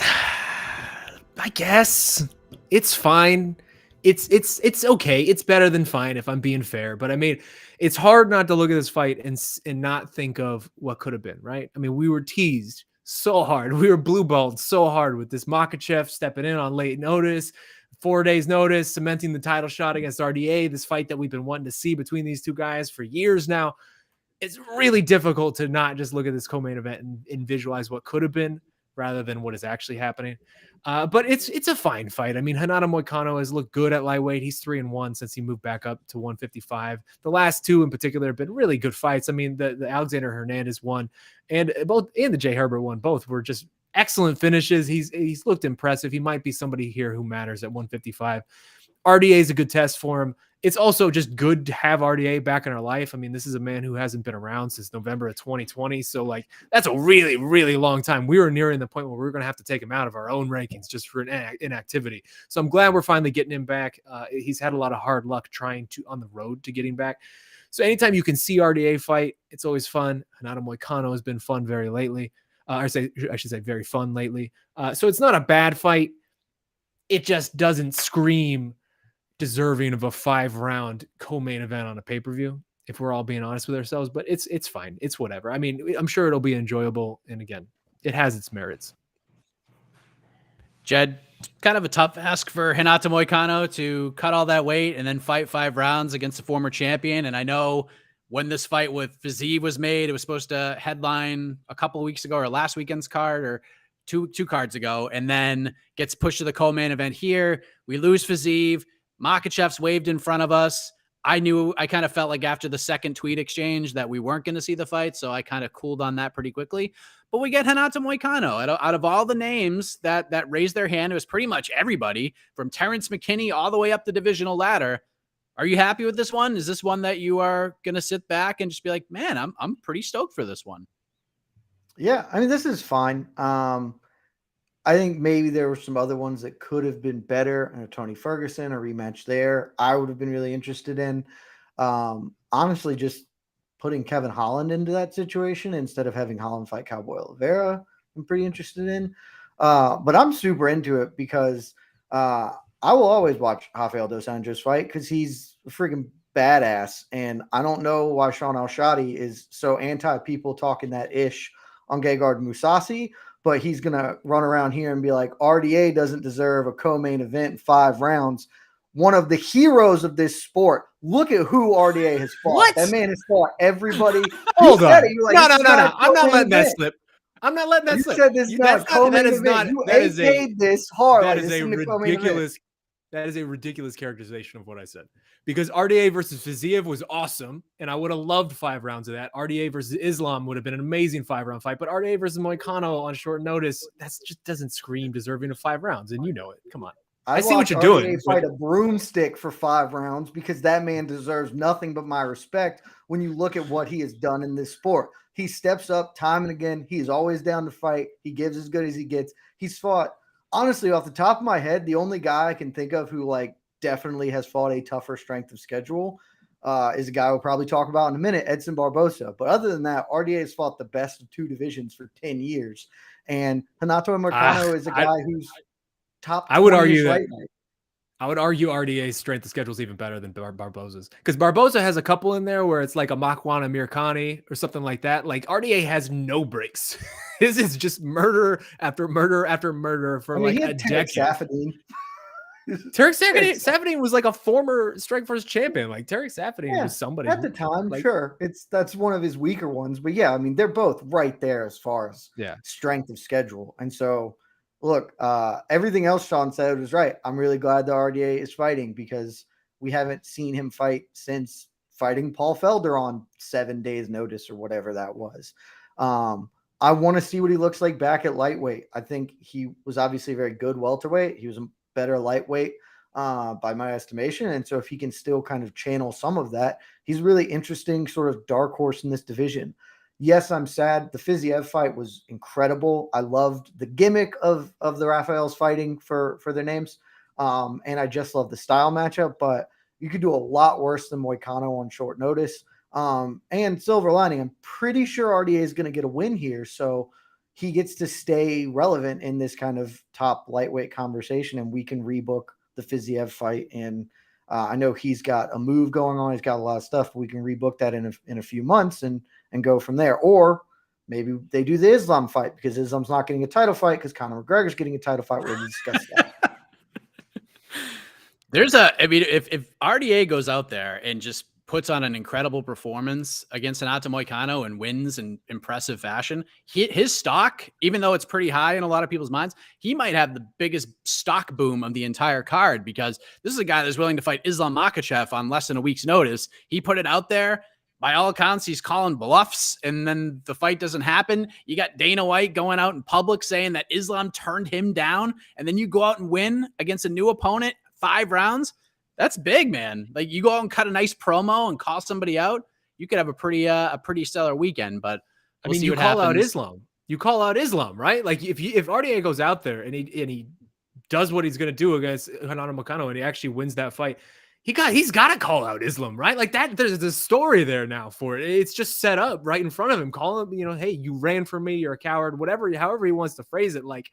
S3: I guess it's fine. It's okay. It's better than fine if I'm being fair. But I mean, it's hard not to look at this fight and not think of what could have been, right? I mean, we were teased so hard. We were blue-balled so hard with this Makhachev stepping in on late notice, 4 days notice, cementing the title shot against RDA, this fight that we've been wanting to see between these two guys for years now. It's really difficult to not just look at this co-main event and visualize what could have been rather than what is actually happening. But it's a fine fight. I mean, Renato Moicano has looked good at lightweight. He's 3-1 since he moved back up to 155. The last two in particular have been really good fights. I mean, the Alexander Hernandez one and the Jay Herbert one, both were just excellent finishes. He's looked impressive. He might be somebody here who matters at 155. RDA is a good test for him. It's also just good to have RDA back in our life. I mean, this is a man who hasn't been around since November of 2020. So, like, that's a really, really long time. We were nearing the point where we were going to have to take him out of our own rankings just for inactivity. So I'm glad we're finally getting him back. He's had a lot of hard luck trying to on the road to getting back. So anytime you can see RDA fight, it's always fun. Renato Moicano has been fun very lately. I should say very fun lately. So it's not a bad fight. It just doesn't scream deserving of a 5-round co-main event on a pay-per-view, if we're all being honest with ourselves. But it's fine. It's whatever. I mean, I'm sure it'll be enjoyable. And again, it has its merits.
S2: Jed, kind of a tough ask for Renato Moicano to cut all that weight and then fight 5 rounds against a former champion. And I know when this fight with Fiziev was made, it was supposed to headline a couple of weeks ago or last weekend's card or two cards ago, and then gets pushed to the co-main event here. We lose Fiziev. Makhachev's waved in front of us. I kind of felt like after the second tweet exchange that we weren't going to see the fight, so I kind of cooled on that pretty quickly. But we get Renato Moicano. Out of all the names that raised their hand, it was pretty much everybody from Terrence McKinney all the way up the divisional ladder. Are you happy with this one? Is this one that you are going to sit back and just be like, man, I'm pretty stoked for this one?
S4: Yeah, I mean, this is fine. I think maybe there were some other ones that could have been better. Tony Ferguson, a rematch there, I would have been really interested in. Honestly, just putting Kevin Holland into that situation instead of having Holland fight Cowboy Oliveira, I'm pretty interested in. But I'm super into it because I will always watch Rafael dos Anjos fight because he's a freaking badass. And I don't know why Sean Al-Shadi is so anti-people talking that ish on Gegard Mousasi, but he's going to run around here and be like, RDA doesn't deserve a co-main event in 5 rounds. One of the heroes of this sport. Look at who RDA has fought.
S3: What?
S4: That man has fought everybody.
S3: Hold on.
S4: Like,
S3: no. I'm not letting that slip. I'm not letting that
S4: you
S3: slip.
S4: Said this is not a co-main event. You AK'd this hard.
S3: That
S4: like,
S3: is
S4: this
S3: a ridiculous. That is a ridiculous characterization of what I said. Because RDA versus Fiziev was awesome, and I would have loved 5 rounds of that. RDA versus Islam would have been an amazing 5-round fight, but RDA versus Moicano on short notice, that just doesn't scream deserving of 5 rounds, and you know it. Come on. I see what you're doing.
S4: RDA fight a broomstick for 5 rounds because that man deserves nothing but my respect when you look at what he has done in this sport. He steps up time and again. He's always down to fight. He gives as good as he gets. He's fought. Honestly, off the top of my head, the only guy I can think of who definitely has fought a tougher strength of schedule is a guy we'll probably talk about in a minute, Edson Barbosa. But other than that, RDA has fought the best of 2 divisions for 10 years. And Renato Moicano is a guy who's top 20
S3: I would argue that.
S4: Right now.
S3: I would argue RDA's strength of schedule is even better than Barbosa's because Barbosa has a couple in there where it's like a Makwana Mirkani or something like that. Like RDA has no breaks. This is just murder after murder for a decade. Tarek Saffiedine was like a former Strikeforce champion. Like Tarek Saffiedine was somebody
S4: at the time. Sure, that's one of his weaker ones, but yeah, I mean they're both right there as far as strength of schedule, and so. Look, everything else Sean said was right. I'm really glad the RDA is fighting because we haven't seen him fight since fighting Paul Felder on 7 days notice or whatever that was. I want to see what he looks like back at lightweight. I think he was obviously a very good welterweight. He was a better lightweight by my estimation. And so if he can still kind of channel some of that, he's really interesting sort of dark horse in this division. Yes, I'm sad. The Fiziev fight was incredible. I loved the gimmick of the Rafaels fighting for their names. And I just love the style matchup, but you could do a lot worse than Moicano on short notice. And silver lining, I'm pretty sure RDA is going to get a win here. So he gets to stay relevant in this kind of top lightweight conversation, and we can rebook the Fiziev fight. And I know he's got a move going on. He's got a lot of stuff. We can rebook that in a few months and go from there. Or maybe they do the Islam fight because Islam's not getting a title fight because Conor McGregor's getting a title fight. We're going to discuss that.
S2: I mean, if RDA goes out there and just puts on an incredible performance against Renato Moicano and wins in impressive fashion, his stock, even though it's pretty high in a lot of people's minds, he might have the biggest stock boom of the entire card, because this is a guy that's willing to fight Islam Makhachev on less than a week's notice. He put it out there. By all accounts, he's calling bluffs, and then the fight doesn't happen. You got Dana White going out in public saying that Islam turned him down, and then you go out and win against a new opponent 5 rounds. That's big, man. Like, you go out and cut a nice promo and call somebody out, you could have a pretty stellar weekend. But
S3: I mean, you call out Islam. You call out Islam, right? Like, if RDA goes out there and he does what he's going to do against Renato Moicano and he actually wins that fight, he's got to call out Islam, right? Like that. There's a story there now for it. It's just set up right in front of him. Call him, hey, you ran from me. You're a coward. Whatever, however he wants to phrase it. Like,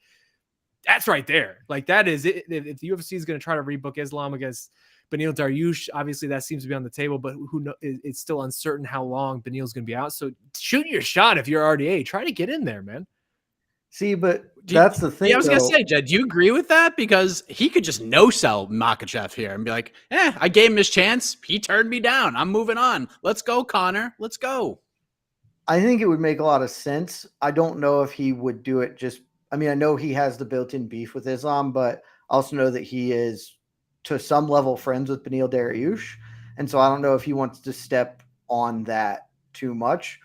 S3: that's right there. Like, that is it. If the UFC is going to try to rebook Islam against Beneil Dariush, obviously that seems to be on the table, but who knows? It's still uncertain how long Beneil's going to be out. So shoot your shot if you're RDA. Try to get in there, man.
S4: See, but that's the thing.
S2: Yeah, I was going to say, Jed, do you agree with that? Because he could just no-sell Makhachev here and be like, I gave him his chance. He turned me down. I'm moving on. Let's go, Connor. Let's go.
S4: I think it would make a lot of sense. I don't know if he would do it I know he has the built-in beef with Islam, but I also know that he is to some level friends with Beneil Dariush. And so I don't know if he wants to step on that too much.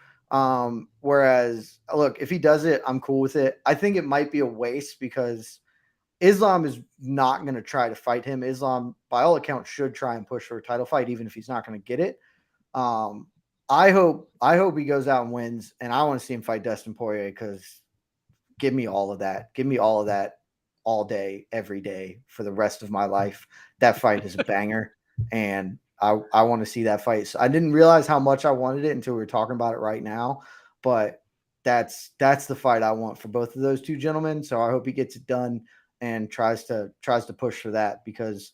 S4: Whereas, look, if he does it, I'm cool with it. I think it might be a waste because Islam is not going to try to fight him. Islam, by all accounts, should try and push for a title fight, even if he's not going to get it. I hope he goes out and wins, and I want to see him fight Dustin Poirier, because give me all of that. Give me all of that all day, every day for the rest of my life. That fight is a banger, and I want to see that fight. So I didn't realize how much I wanted it until we were talking about it right now, but that's the fight I want for both of those two gentlemen. So I hope he gets it done and tries to push for that, because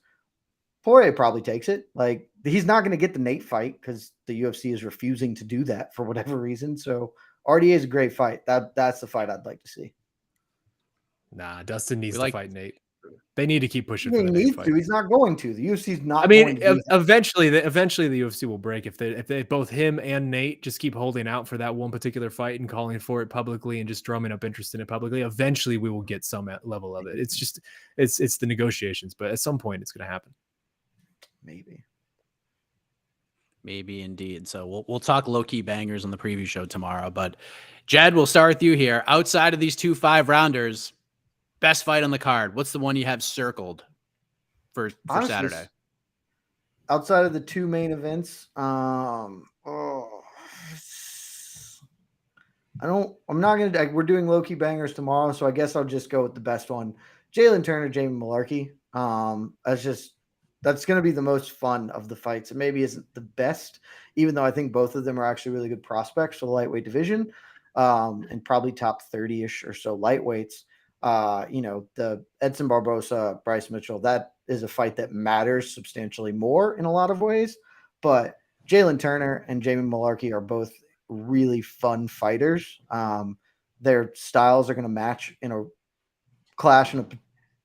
S4: Poirier probably takes it. Like, he's not going to get the Nate fight because the UFC is refusing to do that for whatever reason. So RDA is a great fight. That's the fight I'd like to see.
S3: Nah, Dustin needs to fight Nate. They need to keep pushing for the
S4: Nate
S3: fight.
S4: He's not going to. The UFC's not.
S3: Eventually the UFC will break if they both him and Nate just keep holding out for that one particular fight and calling for it publicly and just drumming up interest in it publicly. Eventually, we will get some level of it. It's just it's the negotiations, but at some point, it's going to happen.
S2: Maybe indeed. So we'll talk low-key bangers on the preview show tomorrow. But Jed, we'll start with you here. Outside of these 2 5-rounders, best fight on the card. What's the one you have circled for honestly, Saturday?
S4: Outside of the 2 main events, I'm not going to, we're doing low-key bangers tomorrow, so I guess I'll just go with the best one. Jalen Turner, Jamie Malarkey. That's going to be the most fun of the fights. It maybe isn't the best, even though I think both of them are actually really good prospects for the lightweight division, and probably top 30-ish or so lightweights. The Edson Barbosa, Bryce Mitchell, that is a fight that matters substantially more in a lot of ways. But Jalen Turner and Jamie Malarkey are both really fun fighters. Their styles are going to match in a clash in a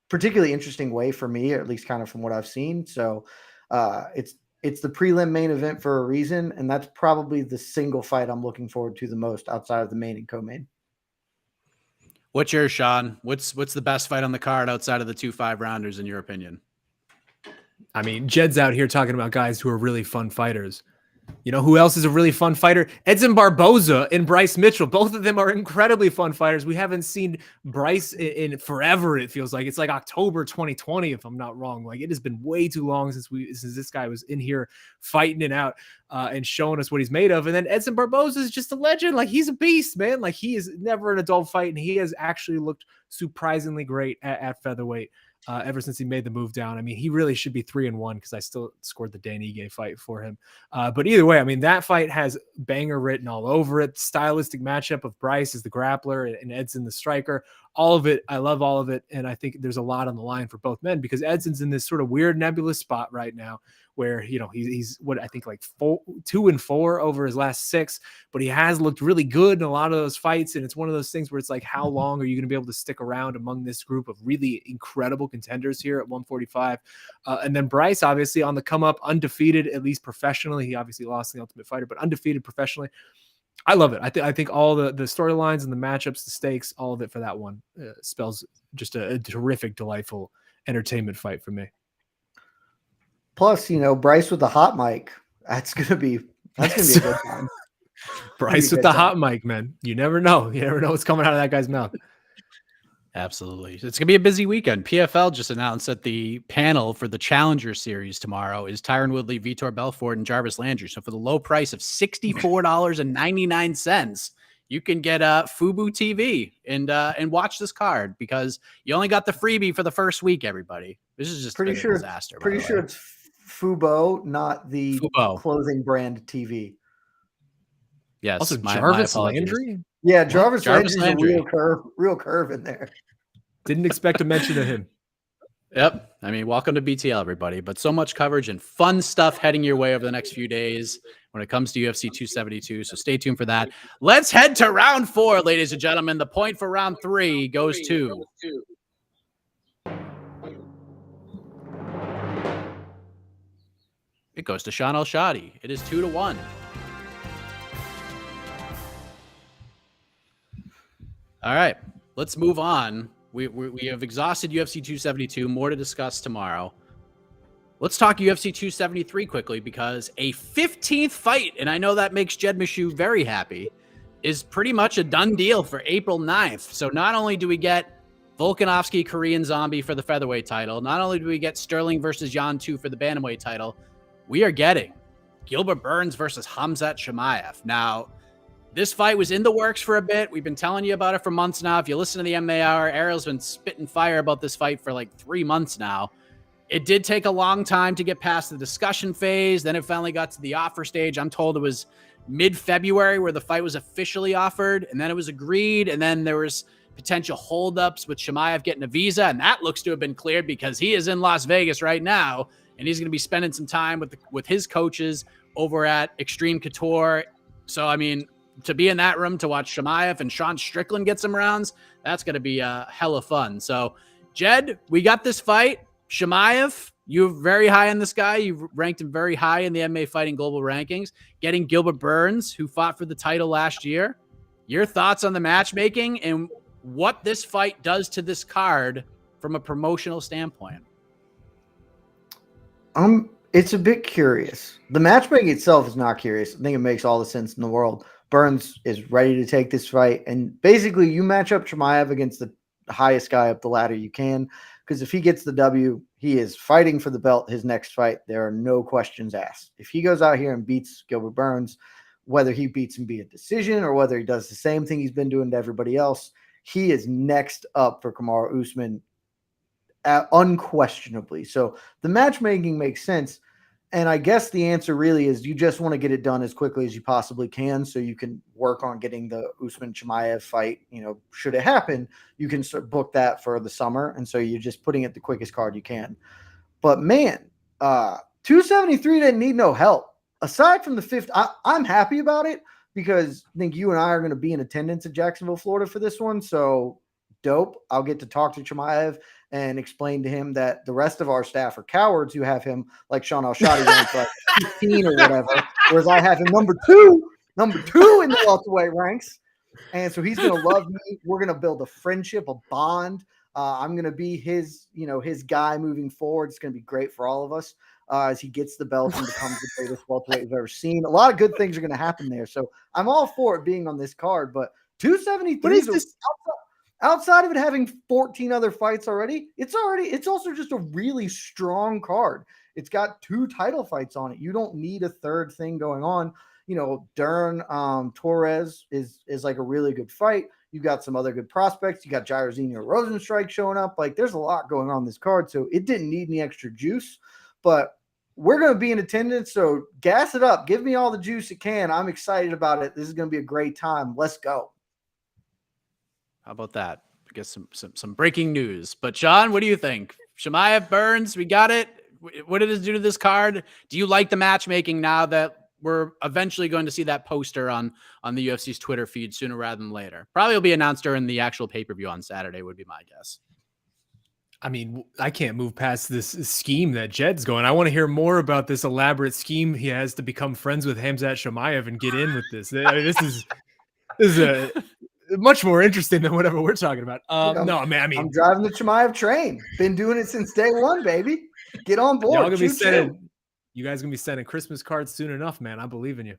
S4: particularly interesting way for me, or at least kind of from what I've seen. So it's the prelim main event for a reason, and that's probably the single fight I'm looking forward to the most outside of the main and co-main.
S2: What's yours, Sean? What's the best fight on the card outside of the 2 5-rounders in your opinion?
S3: I mean, Jed's out here talking about guys who are really fun fighters. You know who else is a really fun fighter? Edson Barboza and Bryce Mitchell. Both of them are incredibly fun fighters. We haven't seen Bryce in forever, it feels like. It's like October 2020, if I'm not wrong. Like, it has been way too long since this guy was in here fighting it out and showing us what he's made of. And then Edson Barboza is just a legend. Like, he's a beast, man. Like, he is never an adult fight, and he has actually looked surprisingly great at featherweight. Ever since he made the move down. I mean, he really should be 3-1 because I still scored the Dan Ige fight for him. But either way, I mean, that fight has banger written all over it. Stylistic matchup of Bryce as the grappler and Edson the striker. all of it. I love all of it. And I think there's a lot on the line for both men because Edson's in this sort of weird nebulous spot right now where, you know, he's what I think like 2-4 over his last 6, but he has looked really good in a lot of those fights. And it's one of those things where it's like, how long are you going to be able to stick around among this group of really incredible contenders here at 145? And then Bryce, obviously on the come up, undefeated, at least professionally. He obviously lost in the Ultimate Fighter, but undefeated professionally. I love it. I think all the storylines and the matchups, the stakes, all of it for that one spells just a terrific, delightful entertainment fight for me.
S4: Plus, you know, Bryce with the hot mic. That's gonna be a good time.
S3: Bryce with the hot mic, man. You never know. You never know what's coming out of that guy's mouth.
S2: Absolutely. It's going to be a busy weekend. PFL just announced that the panel for the Challenger Series tomorrow is Tyron Woodley, Vitor Belfort, and Jarvis Landry. So for the low price of $64.99, you can get Fubo TV and watch this card because you only got the freebie for the first week, everybody. This is just a disaster.
S4: Pretty sure it's Fubo, not the clothing brand TV.
S2: Yes.
S3: Also, Jarvis Landry?
S4: Yeah, Jarvis Landry. A real curve in there.
S3: Didn't expect a mention of him.
S2: Yep. I mean, welcome to BTL, everybody. But so much coverage and fun stuff heading your way over the next few days when it comes to UFC 272. So stay tuned for that. Let's head to round 4, ladies and gentlemen. The point for round 3 goes to... It goes to Sean El-Shadi. It is 2-1. All right, let's move on. We have exhausted UFC 272. More to discuss tomorrow. Let's talk UFC 273 quickly because a 15th fight, and I know that makes Jed Meshew very happy, is pretty much a done deal for April 9th. So not only do we get Volkanovski, Korean Zombie for the featherweight title, not only do we get Sterling versus Jan 2 for the bantamweight title, we are getting Gilbert Burns versus Khamzat Chimaev. Now, this fight was in the works for a bit. We've been telling you about it for months now. If you listen to the MMA Hour, Ariel's been spitting fire about this fight for like 3 months now. It did take a long time to get past the discussion phase. Then it finally got to the offer stage. I'm told it was mid-February where the fight was officially offered, and then it was agreed, and then there was potential holdups with Chimaev getting a visa, and that looks to have been cleared because he is in Las Vegas right now, and he's going to be spending some time with his coaches over at Extreme Couture. So, I mean, to be in that room to watch Chimaev and Sean Strickland get some rounds, that's going to be hella fun. So, Jed, we got this fight. Chimaev, you're very high on this guy. You've ranked him very high in the MMA Fighting Global rankings. Getting Gilbert Burns, who fought for the title last year. Your thoughts on the matchmaking and what this fight does to this card from a promotional standpoint?
S4: It's a bit curious. The matchmaking itself is not curious. I think it makes all the sense in the world. Burns is ready to take this fight. And basically, you match up Chimaev against the highest guy up the ladder you can. Because if he gets the W, he is fighting for the belt his next fight. There are no questions asked. If he goes out here and beats Gilbert Burns, whether he beats him via decision or whether he does the same thing he's been doing to everybody else, he is next up for Kamaru Usman unquestionably. So the matchmaking makes sense. And I guess the answer really is you just want to get it done as quickly as you possibly can so you can work on getting the Usman-Chimaev fight. You know, should it happen, you can book that for the summer. And so you're just putting it the quickest card you can. But, man, 273 didn't need no help. Aside from the fifth, I'm happy about it because I think you and I are going to be in attendance at Jacksonville, Florida for this one. So, dope. I'll get to talk to Chimaev and explain to him that the rest of our staff are cowards who have him like Sean El-Shadi ranked like 15 or whatever, whereas I have him number two in the welterweight ranks. And so he's going to love me. We're going to build a friendship, a bond. I'm going to be his guy moving forward. It's going to be great for all of us as he gets the belt and becomes the greatest welterweight we've ever seen. A lot of good things are going to happen there. So I'm all for it being on this card, but 273 is this? Outside of it having 14 other fights already, it's also just a really strong card. It's got 2 title fights on it. You don't need a third thing going on. You know, Dern Torres is like a really good fight. You've got some other good prospects. You got Jairzinho Rosenstrike showing up. Like, there's a lot going on this card, so it didn't need any extra juice. But we're going to be in attendance, so gas it up. Give me all the juice it can. I'm excited about it. This is going to be a great time. Let's go.
S2: How about that? guess some breaking news. But Sean, what do you think? Chimaev, Burns, we got it. What did it do to this card? Do you like the matchmaking now that we're eventually going to see that poster on the UFC's Twitter feed sooner rather than later? Probably will be announced during the actual pay-per-view on Saturday would be my guess.
S3: I mean, I can't move past this scheme that Jed's going. I want to hear more about this elaborate scheme he has to become friends with Khamzat Chimaev and get in with this. I mean, this is a much more interesting than whatever we're talking about. No, man, I mean,
S4: I'm driving the Chimaev train. Been doing it since day one, baby. Get on board.
S3: Y'all gonna be sending, you guys gonna be sending Christmas cards soon enough, man. I believe in you.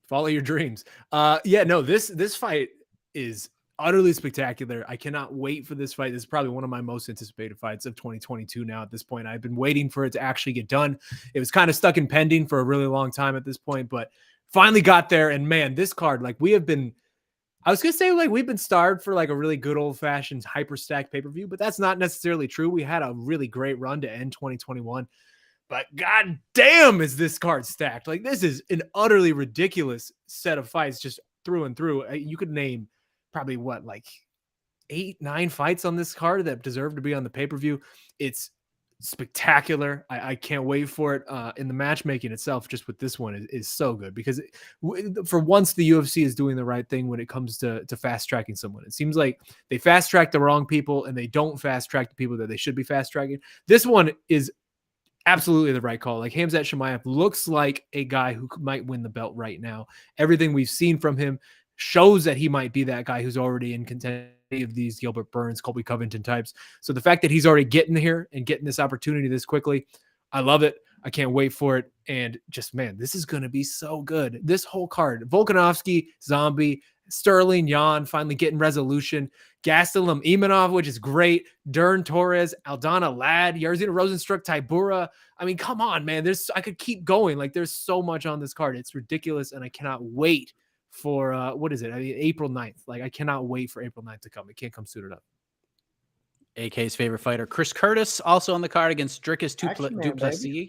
S3: Follow your dreams. Yeah, no, this fight is utterly spectacular. I cannot wait for this fight. This is probably one of my most anticipated fights of 2022 now at this point. I've been waiting for it to actually get done. It was kind of stuck in pending for a really long time at this point, but finally got there. And man, this card, like we have been, I was going to say like we've been starved for like a really good old fashioned hyper stacked pay-per-view, but that's not necessarily true. We had a really great run to end 2021, but god damn is this card stacked. Like this is an utterly ridiculous set of fights just through and through. You could name probably what, like 8-9 fights on this card that deserve to be on the pay-per-view. It's spectacular. I can't wait for it. In the matchmaking itself, just with this one is so good because for once the UFC is doing the right thing when it comes to fast tracking someone. It seems like they fast track the wrong people and they don't fast track the people that they should be fast tracking. This one is absolutely the right call. Like Khamzat Chimaev looks like a guy who might win the belt right now. Everything we've seen from him shows that he might be that guy who's already in contention of these Gilbert Burns, Colby Covington types. So the fact that he's already getting here and getting this opportunity this quickly, I love it. I can't wait for it. And just, man, this is going to be so good. This whole card, Volkanovski, Zombie, Sterling, Yan, finally getting resolution. Gastelum, Imanov, which is great. Dern, Torres, Aldana, Ladd, Yarzina Rosenstruck, Tybura. I mean, come on, man. I could keep going. Like, there's so much on this card. It's ridiculous, and I cannot wait for, what is it? I mean, April 9th. Like, I cannot wait for April 9th to come. It can't come soon enough.
S2: AK's favorite fighter, Chris Curtis, also on the card against Dricus Duplessis.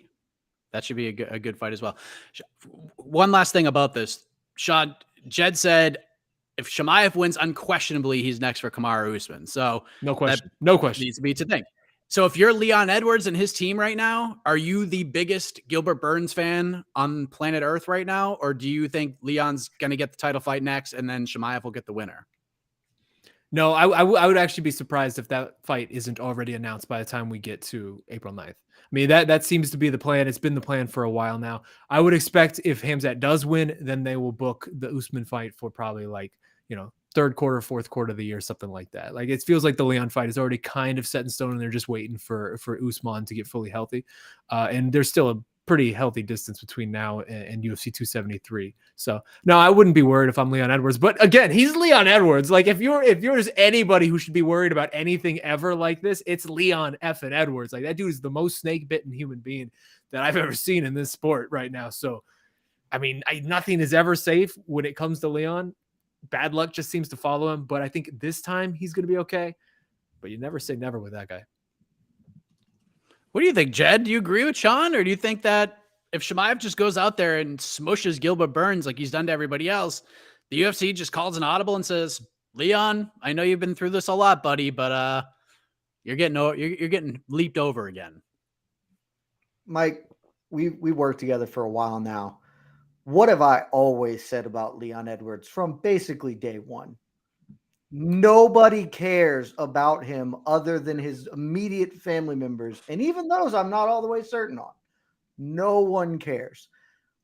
S2: That should be a good fight as well. One last thing about this. Sean, Jed said if Chimaev wins, unquestionably, he's next for Kamaru Usman. So
S3: no question.
S2: Needs to be to think. So if you're Leon Edwards and his team right now, are you the biggest Gilbert Burns fan on planet Earth right now? Or do you think Leon's going to get the title fight next and then Chimaev will get the winner?
S3: No, I would actually be surprised if that fight isn't already announced by the time we get to April 9th. I mean, that seems to be the plan. It's been the plan for a while now. I would expect if Khamzat does win, then they will book the Usman fight for probably like, third quarter, fourth quarter of the year, something like that. Like it feels like the Leon fight is already kind of set in stone and they're just waiting for Usman to get fully healthy. And there's still a pretty healthy distance between now and UFC 273. So no, I wouldn't be worried if I'm Leon Edwards, but again, he's Leon Edwards. Like if you're just anybody who should be worried about anything ever like this, it's Leon effing Edwards. Like that dude is the most snake bitten human being that I've ever seen in this sport right now. So, I mean, nothing is ever safe when it comes to Leon. Bad luck just seems to follow him, but I think this time he's going to be okay. But you never say never with that guy.
S2: What do you think, Jed? Do you agree with Sean, or do you think that if Chimaev just goes out there and smushes Gilbert Burns like he's done to everybody else, the UFC just calls an audible and says, "Leon, I know you've been through this a lot, buddy, but you're getting leaped over again."
S4: Mike, we worked together for a while now. What have I always said about Leon Edwards from basically day one? Nobody cares about him other than his immediate family members. And even those I'm not all the way certain on. No one cares.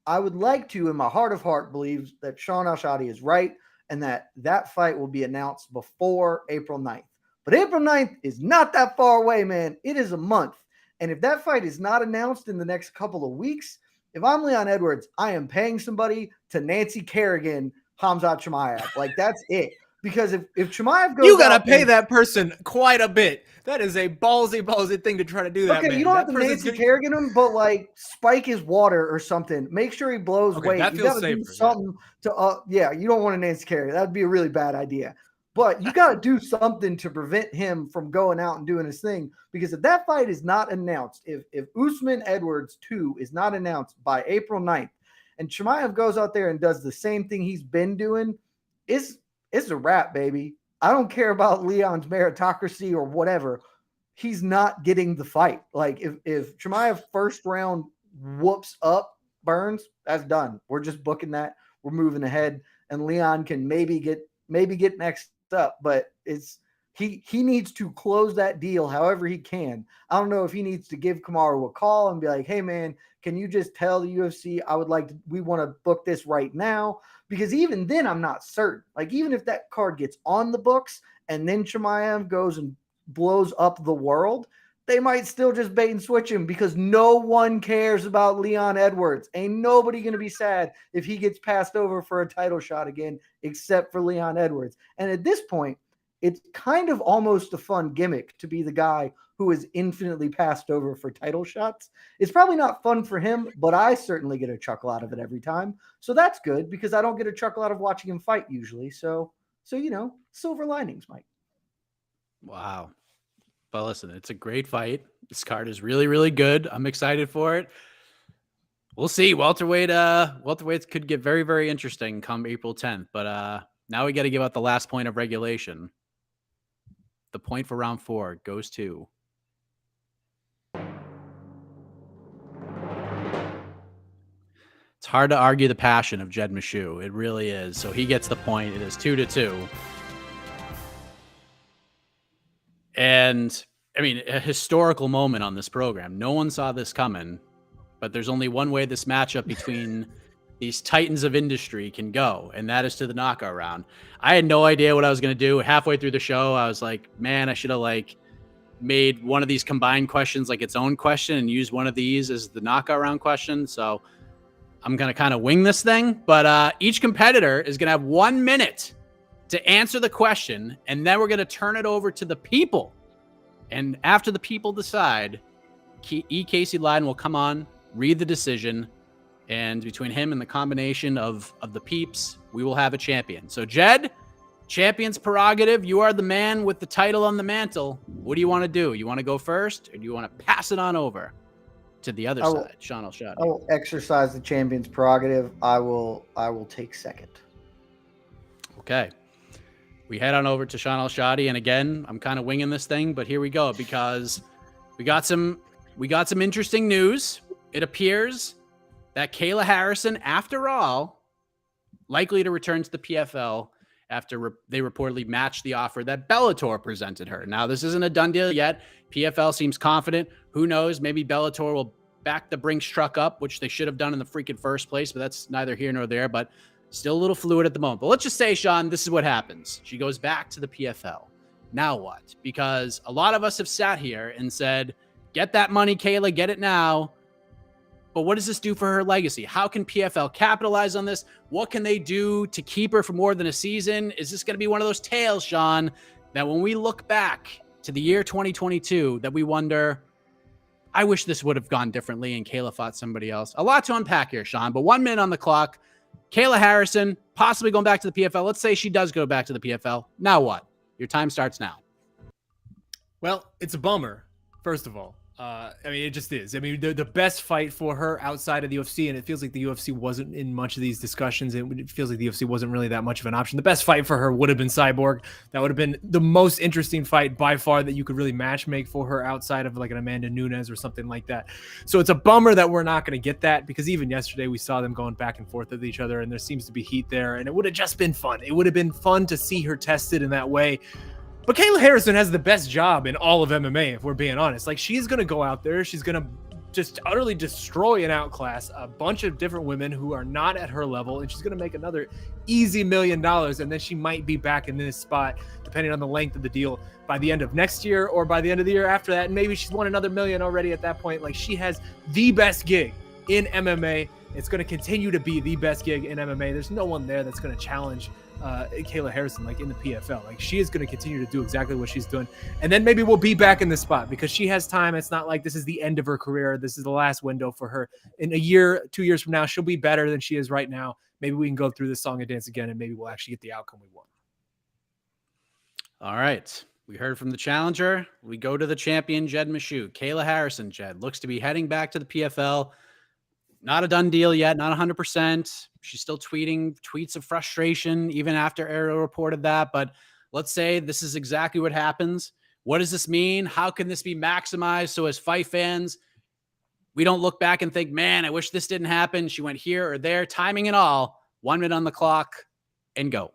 S4: I would like to, in my heart of heart, believe that Sean Al-Shadi is right and that fight will be announced before April 9th. But April 9th is not that far away, man. It is a month. And if that fight is not announced in the next couple of weeks, if I'm Leon Edwards, I am paying somebody to Nancy Kerrigan, Khamzat Chimaev. Like, that's it. Because if Chimaev goes,
S3: you got to pay that person quite a bit. That is a ballsy thing to try to do that,
S4: okay,
S3: man.
S4: You don't
S3: that
S4: have to Nancy Kerrigan him, but, like, spike his water or something. Make sure he blows weight.
S3: That
S4: you
S3: feels
S4: gotta do
S3: safer,
S4: something to, you don't want to Nancy Kerrigan. That would be a really bad idea. But you got to do something to prevent him from going out and doing his thing. Because if that fight is not announced, if Usman Edwards 2 is not announced by April 9th, and Chimaev goes out there and does the same thing he's been doing, it's a wrap, baby. I don't care about Leon's meritocracy or whatever. He's not getting the fight. Like if Chimaev first round whoops up Burns, that's done. We're just booking that. We're moving ahead, and Leon can maybe get next up, but he needs to close that deal however he can. I don't know if he needs to give Kamaru a call and be like, "Hey man, can you just tell the UFC we want to book this right now?" Because even then I'm not certain. Like even if that card gets on the books and then Chimaev goes and blows up the world, they might still just bait and switch him because no one cares about Leon Edwards. Ain't nobody going to be sad if he gets passed over for a title shot again, except for Leon Edwards. And at this point, it's kind of almost a fun gimmick to be the guy who is infinitely passed over for title shots. It's probably not fun for him, but I certainly get a chuckle out of it every time. So that's good because I don't get a chuckle out of watching him fight usually. So silver linings, Mike.
S2: Wow. But listen, it's a great fight. This card is really, really good. I'm excited for it. We'll see. Welterweights could get very, very interesting come April 10th. But now we got to give out the last point of regulation. The point for round 4 goes to it's hard to argue the passion of Gegard Mousasi. It really is. So he gets the point. It is 2-2. And I mean, a historical moment on this program. No one saw this coming, but there's only one way this matchup between these titans of industry can go, and that is to the knockout round. I had no idea what I was going to do. Halfway through the show, I was like, man, I should have made one of these combined questions like its own question and use one of these as the knockout round question. So I'm going to kind of wing this thing, but each competitor is going to have 1 minute to answer the question, and then we're going to turn it over to the people. And after the people decide, Casey Leiden will come on, read the decision, and between him and the combination of the peeps, we will have a champion. So, Jed, champion's prerogative. You are the man with the title on the mantle. What do you want to do? You want to go first, or do you want to pass it on over to the other side, Sean Al-Shadi?
S4: I will exercise the champion's prerogative. I will take second.
S2: Okay. We head on over to Sean Al-Shadi, and again, I'm kind of winging this thing, but here we go because we got some interesting news. It appears that Kayla Harrison, after all, likely to return to the PFL after they reportedly matched the offer that Bellator presented her. Now, this isn't a done deal yet. PFL seems confident. Who knows? Maybe Bellator will back the Brinks truck up, which they should have done in the freaking first place, but that's neither here nor there. But still a little fluid at the moment. But let's just say, Sean, this is what happens. She goes back to the PFL. Now what? Because a lot of us have sat here and said, get that money, Kayla, get it now. But what does this do for her legacy? How can PFL capitalize on this? What can they do to keep her for more than a season? Is this going to be one of those tales, Sean, that when we look back to the year 2022, that we wonder, I wish this would have gone differently and Kayla fought somebody else? A lot to unpack here, Sean, but 1 minute on the clock. Kayla Harrison, possibly going back to the PFL. Let's say she does go back to the PFL. Now what? Your time starts now.
S3: Well, it's a bummer, first of all. I mean, it just is. I mean, the best fight for her outside of the UFC, and it feels like the UFC wasn't in much of these discussions. It feels like the UFC wasn't really that much of an option. The best fight for her would have been Cyborg. That would have been the most interesting fight by far that you could really match make for her outside of like an Amanda Nunes or something like that. So it's a bummer that we're not going to get that, because even yesterday we saw them going back and forth with each other, and there seems to be heat there, and it would have just been fun. It would have been fun to see her tested in that way. But Kayla Harrison has the best job in all of MMA, if we're being honest. Like, she's going to go out there. She's going to just utterly destroy and outclass a bunch of different women who are not at her level. And she's going to make another easy $1 million. And then she might be back in this spot, depending on the length of the deal, by the end of next year or by the end of the year after that. And maybe she's won another $1 million already at that point. Like, she has the best gig in MMA. It's going to continue to be the best gig in MMA. There's no one there that's going to challenge Kayla Harrison, like in the PFL. Like, she is going to continue to do exactly what she's doing, and then maybe we'll be back in this spot because she has time. It's not like this is the end of her career. This is the last window for her. In a year, 2 years from now, she'll be better than she is right now. Maybe we can go through this song and dance again, and maybe we'll actually get the outcome we want.
S2: All right, we heard from the challenger. We go to the champion, Gegard Mousasi. Kayla Harrison, Jed, looks to be heading back to the PFL. Not a done deal yet, not 100%. She's still tweeting tweets of frustration even after Ariel reported that. But Let's say this is exactly what happens. What does this mean? How can this be maximized so as fight fans, we don't look back and think, man, I wish this didn't happen. She went here or there, timing and all, 1 minute on the clock and go.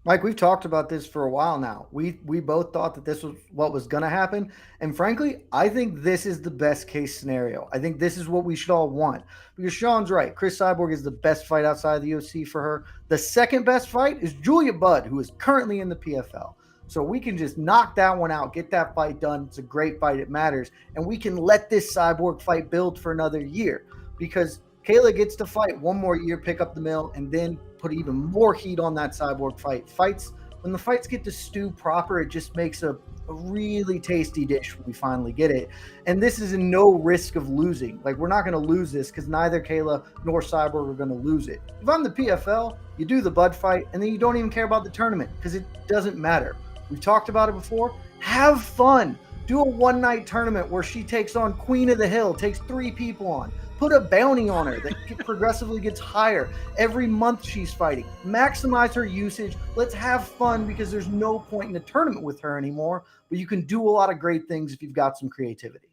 S4: Mike, we've talked about this for a while now. We both thought that this was what was going to happen. And frankly, I think this is the best case scenario. I think this is what we should all want. Because Sean's right. Chris Cyborg is the best fight outside of the UFC for her. The second best fight is Julia Budd, who is currently in the PFL. So we can just knock that one out, get that fight done. It's a great fight. It matters. And we can let this Cyborg fight build for another year. Because Kayla gets to fight one more year, pick up the mill, and then put even more heat on that Cyborg fight. When the fights get to stew proper, it just makes a really tasty dish when we finally get it. And this is in no risk of losing. Like, we're not going to lose this because neither Kayla nor Cyborg are going to lose it. If I'm the PFL, you do the Bud fight, and then you don't even care about the tournament because it doesn't matter. We've talked about it before. Have fun. Do a one-night tournament where she takes on Queen of the Hill, takes 3 people on. Put a bounty on her that progressively gets higher every month she's fighting. Maximize her usage. Let's have fun because there's no point in a tournament with her anymore, but you can do a lot of great things if you've got some creativity.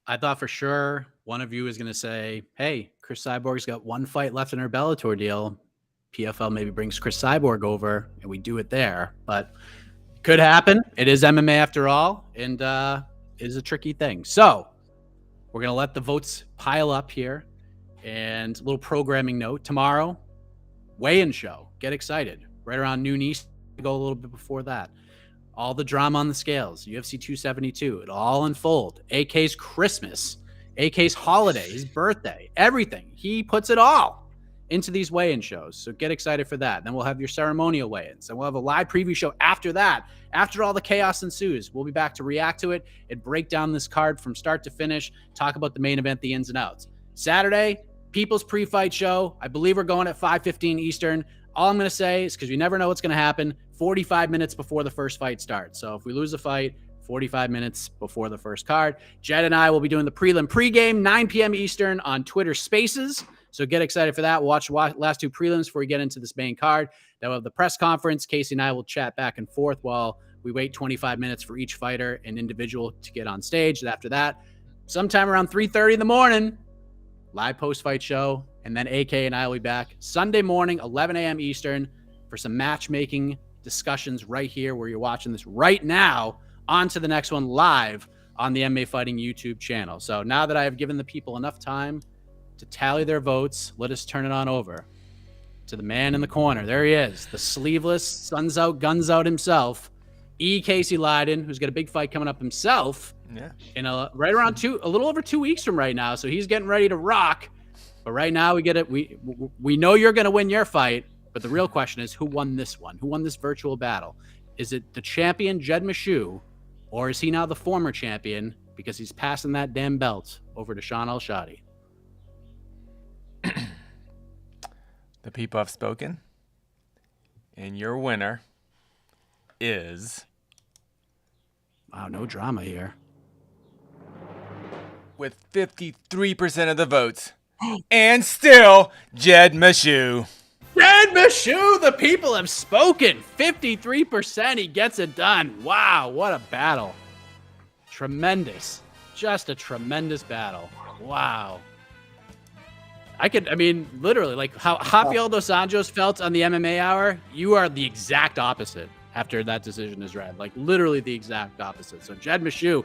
S2: I thought for sure one of you is going to say, hey, Chris Cyborg's got 1 fight left in her Bellator deal. PFL maybe brings Chris Cyborg over and we do it there, but it could happen. It is MMA after all, and it is a tricky thing. So we're going to let the votes pile up here. And a little programming note. Tomorrow, weigh-in show. Get excited. Right around noon East. Go a little bit before that. All the drama on the scales. UFC 272. It'll all unfold. AK's Christmas. AK's holiday. His birthday. Everything. He puts it all into these weigh-in shows. So get excited for that. Then we'll have your ceremonial weigh-ins. And we'll have a live preview show after that. After all the chaos ensues, we'll be back to react to it and break down this card from start to finish, talk about the main event, the ins and outs. Saturday, People's pre-fight show. I believe we're going at 5:15 Eastern. All I'm going to say is, because you never know what's going to happen, 45 minutes before the first fight starts. So if we lose a fight, 45 minutes before the first card. Jed and I will be doing the prelim pregame, 9 p.m. Eastern on Twitter Spaces. So get excited for that. Watch last 2 prelims before we get into this main card. Then we'll have the press conference. Casey and I will chat back and forth while we wait 25 minutes for each fighter and individual to get on stage. And after that, sometime around 3:30 in the morning, live post-fight show. And then AK and I will be back Sunday morning, 11 a.m. Eastern, for some matchmaking discussions right here where you're watching this right now. On to the next one live on the MMA Fighting YouTube channel. So now that I have given the people enough time to tally their votes, let us turn it on over to the man in the corner. There he is, the sleeveless, suns out, guns out himself, Casey Leiden, who's got a big fight coming up himself. Yeah. In right around a little over 2 weeks from right now. So he's getting ready to rock. But right now we get it. We know you're going to win your fight. But the real question is, who won this one? Who won this virtual battle? Is it the champion, Jed Meshew, or is he now the former champion because he's passing that damn belt over to Sean Al-Shadi?
S5: The people have spoken. And your winner is...
S2: Wow, no drama here.
S5: With 53% of the votes. And still, Jed Meshew.
S2: Jed Meshew, the people have spoken. 53%, he gets it done. Wow, what a battle. Tremendous. Just a tremendous battle. Wow. Literally, like how Rafael dos Anjos felt on the MMA Hour, you are the exact opposite after that decision is read. Like, literally the exact opposite. So, Jed Meshew,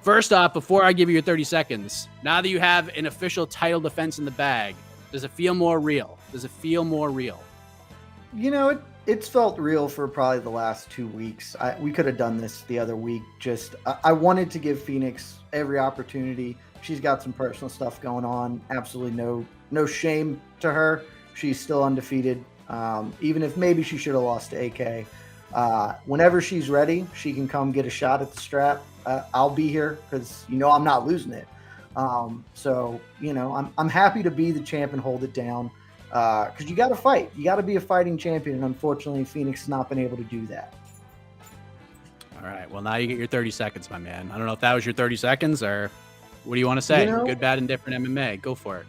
S2: first off, before I give you your 30 seconds, now that you have an official title defense in the bag, does it feel more real? Does it feel more real?
S4: You know, it's felt real for probably the last 2 weeks. We could have done this the other week. I wanted to give Phoenix every opportunity. She's got some personal stuff going on. Absolutely no shame to her. She's still undefeated. Even if maybe she should have lost to AK. Whenever she's ready, she can come get a shot at the strap. I'll be here because, I'm not losing it. So, I'm happy to be the champ and hold it down because you got to fight. You got to be a fighting champion. And unfortunately, Phoenix has not been able to do that.
S2: All right. Well, now you get your 30 seconds, my man. I don't know if that was your 30 seconds or what do you want to say? Good, bad, and different MMA. Go for it.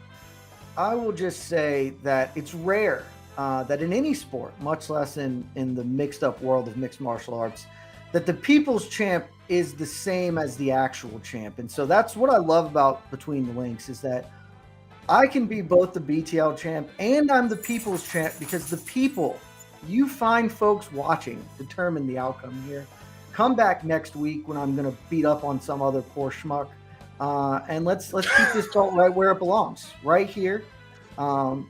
S4: I will just say that it's rare that in any sport, much less in the mixed up world of mixed martial arts, that the people's champ is the same as the actual champ. And so that's what I love about Between the Links, is that I can be both the BTL champ and I'm the people's champ, because the people, you find folks watching, determine the outcome here. Come back next week when I'm going to beat up on some other poor schmuck. And let's keep this belt right where it belongs, right here. Sean,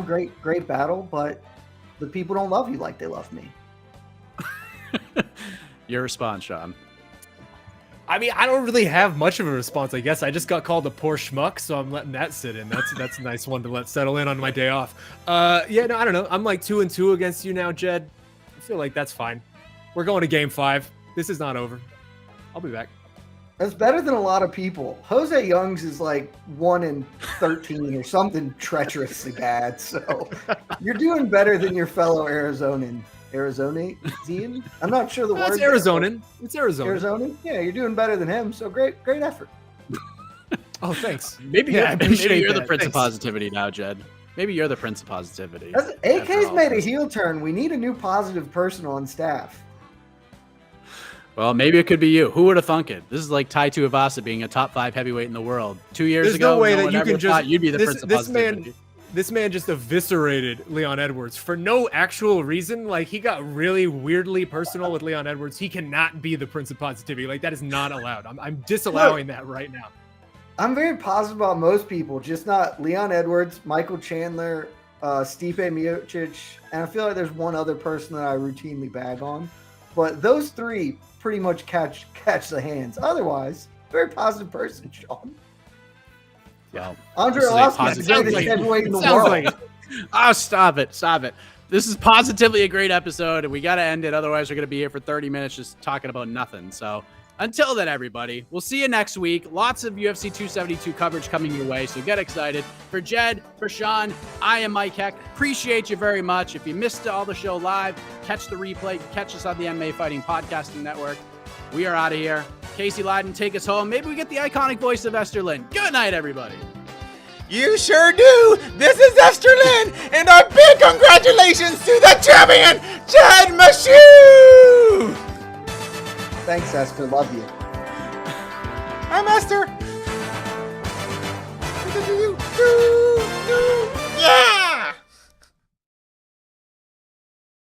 S4: great battle, but the people don't love you like they love me.
S2: Your response, Sean.
S3: I mean, I don't really have much of a response, I guess. I just got called a poor schmuck, so I'm letting that sit in. That's a nice one to let settle in on my day off. Yeah, no, I don't know. I'm like 2-2 against you now, Jed. I feel like that's fine. We're going to game 5. This is not over. I'll be back.
S4: That's better than a lot of people. Jose Youngs is like 1-13 or something treacherously bad. So you're doing better than your fellow Arizonian. I'm not sure the word.
S3: It's Arizonan. It's Arizona.
S4: Arizonan? Yeah, you're doing better than him. So great effort.
S3: Oh, thanks.
S2: Maybe
S3: I appreciate
S2: you're the
S3: that.
S2: Prince
S3: Thanks.
S2: of Positivity now, Jed. Maybe you're the Prince of Positivity.
S4: AK's made a heel turn. We need a new positive person on staff.
S2: Well, maybe it could be you. Who would have thunk it? This is like Tai Tuivasa being a top 5 heavyweight in the world. 2 years
S3: There's
S2: ago,
S3: no way
S2: no
S3: that
S2: one
S3: you
S2: ever
S3: can
S2: thought
S3: just.
S2: you'd be the Prince of Positivity.
S3: This man just eviscerated Leon Edwards for no actual reason. Like, he got really weirdly personal with Leon Edwards. He cannot be the Prince of Positivity. Like, that is not allowed. I'm disallowing that right now.
S4: I'm very positive about most people, just not Leon Edwards, Michael Chandler, Stipe Miocic, and I feel like there's one other person that I routinely bag on. But those 3 pretty much catch the hands. Otherwise, very positive person, Sean.
S2: Well,
S4: Andre Arlovski is the greatest heavyweight in the world.
S2: Oh, stop it. This is positively a great episode, and we got to end it. Otherwise, we're going to be here for 30 minutes just talking about nothing. So until then, everybody, we'll see you next week. Lots of UFC 272 coverage coming your way, so get excited. For Jed, for Sean, I am Mike Heck. Appreciate you very much. If you missed all the show live, catch the replay. Catch us on the MMA Fighting Podcasting Network. We are out of here. Casey Lyden, take us home. Maybe we get the iconic voice of Esther Lynn. Good night, everybody.
S5: You sure do. This is Esther Lynn, and our big congratulations to the champion, Jed Meshew.
S4: Thanks, Esther. Love you.
S5: I'm Esther.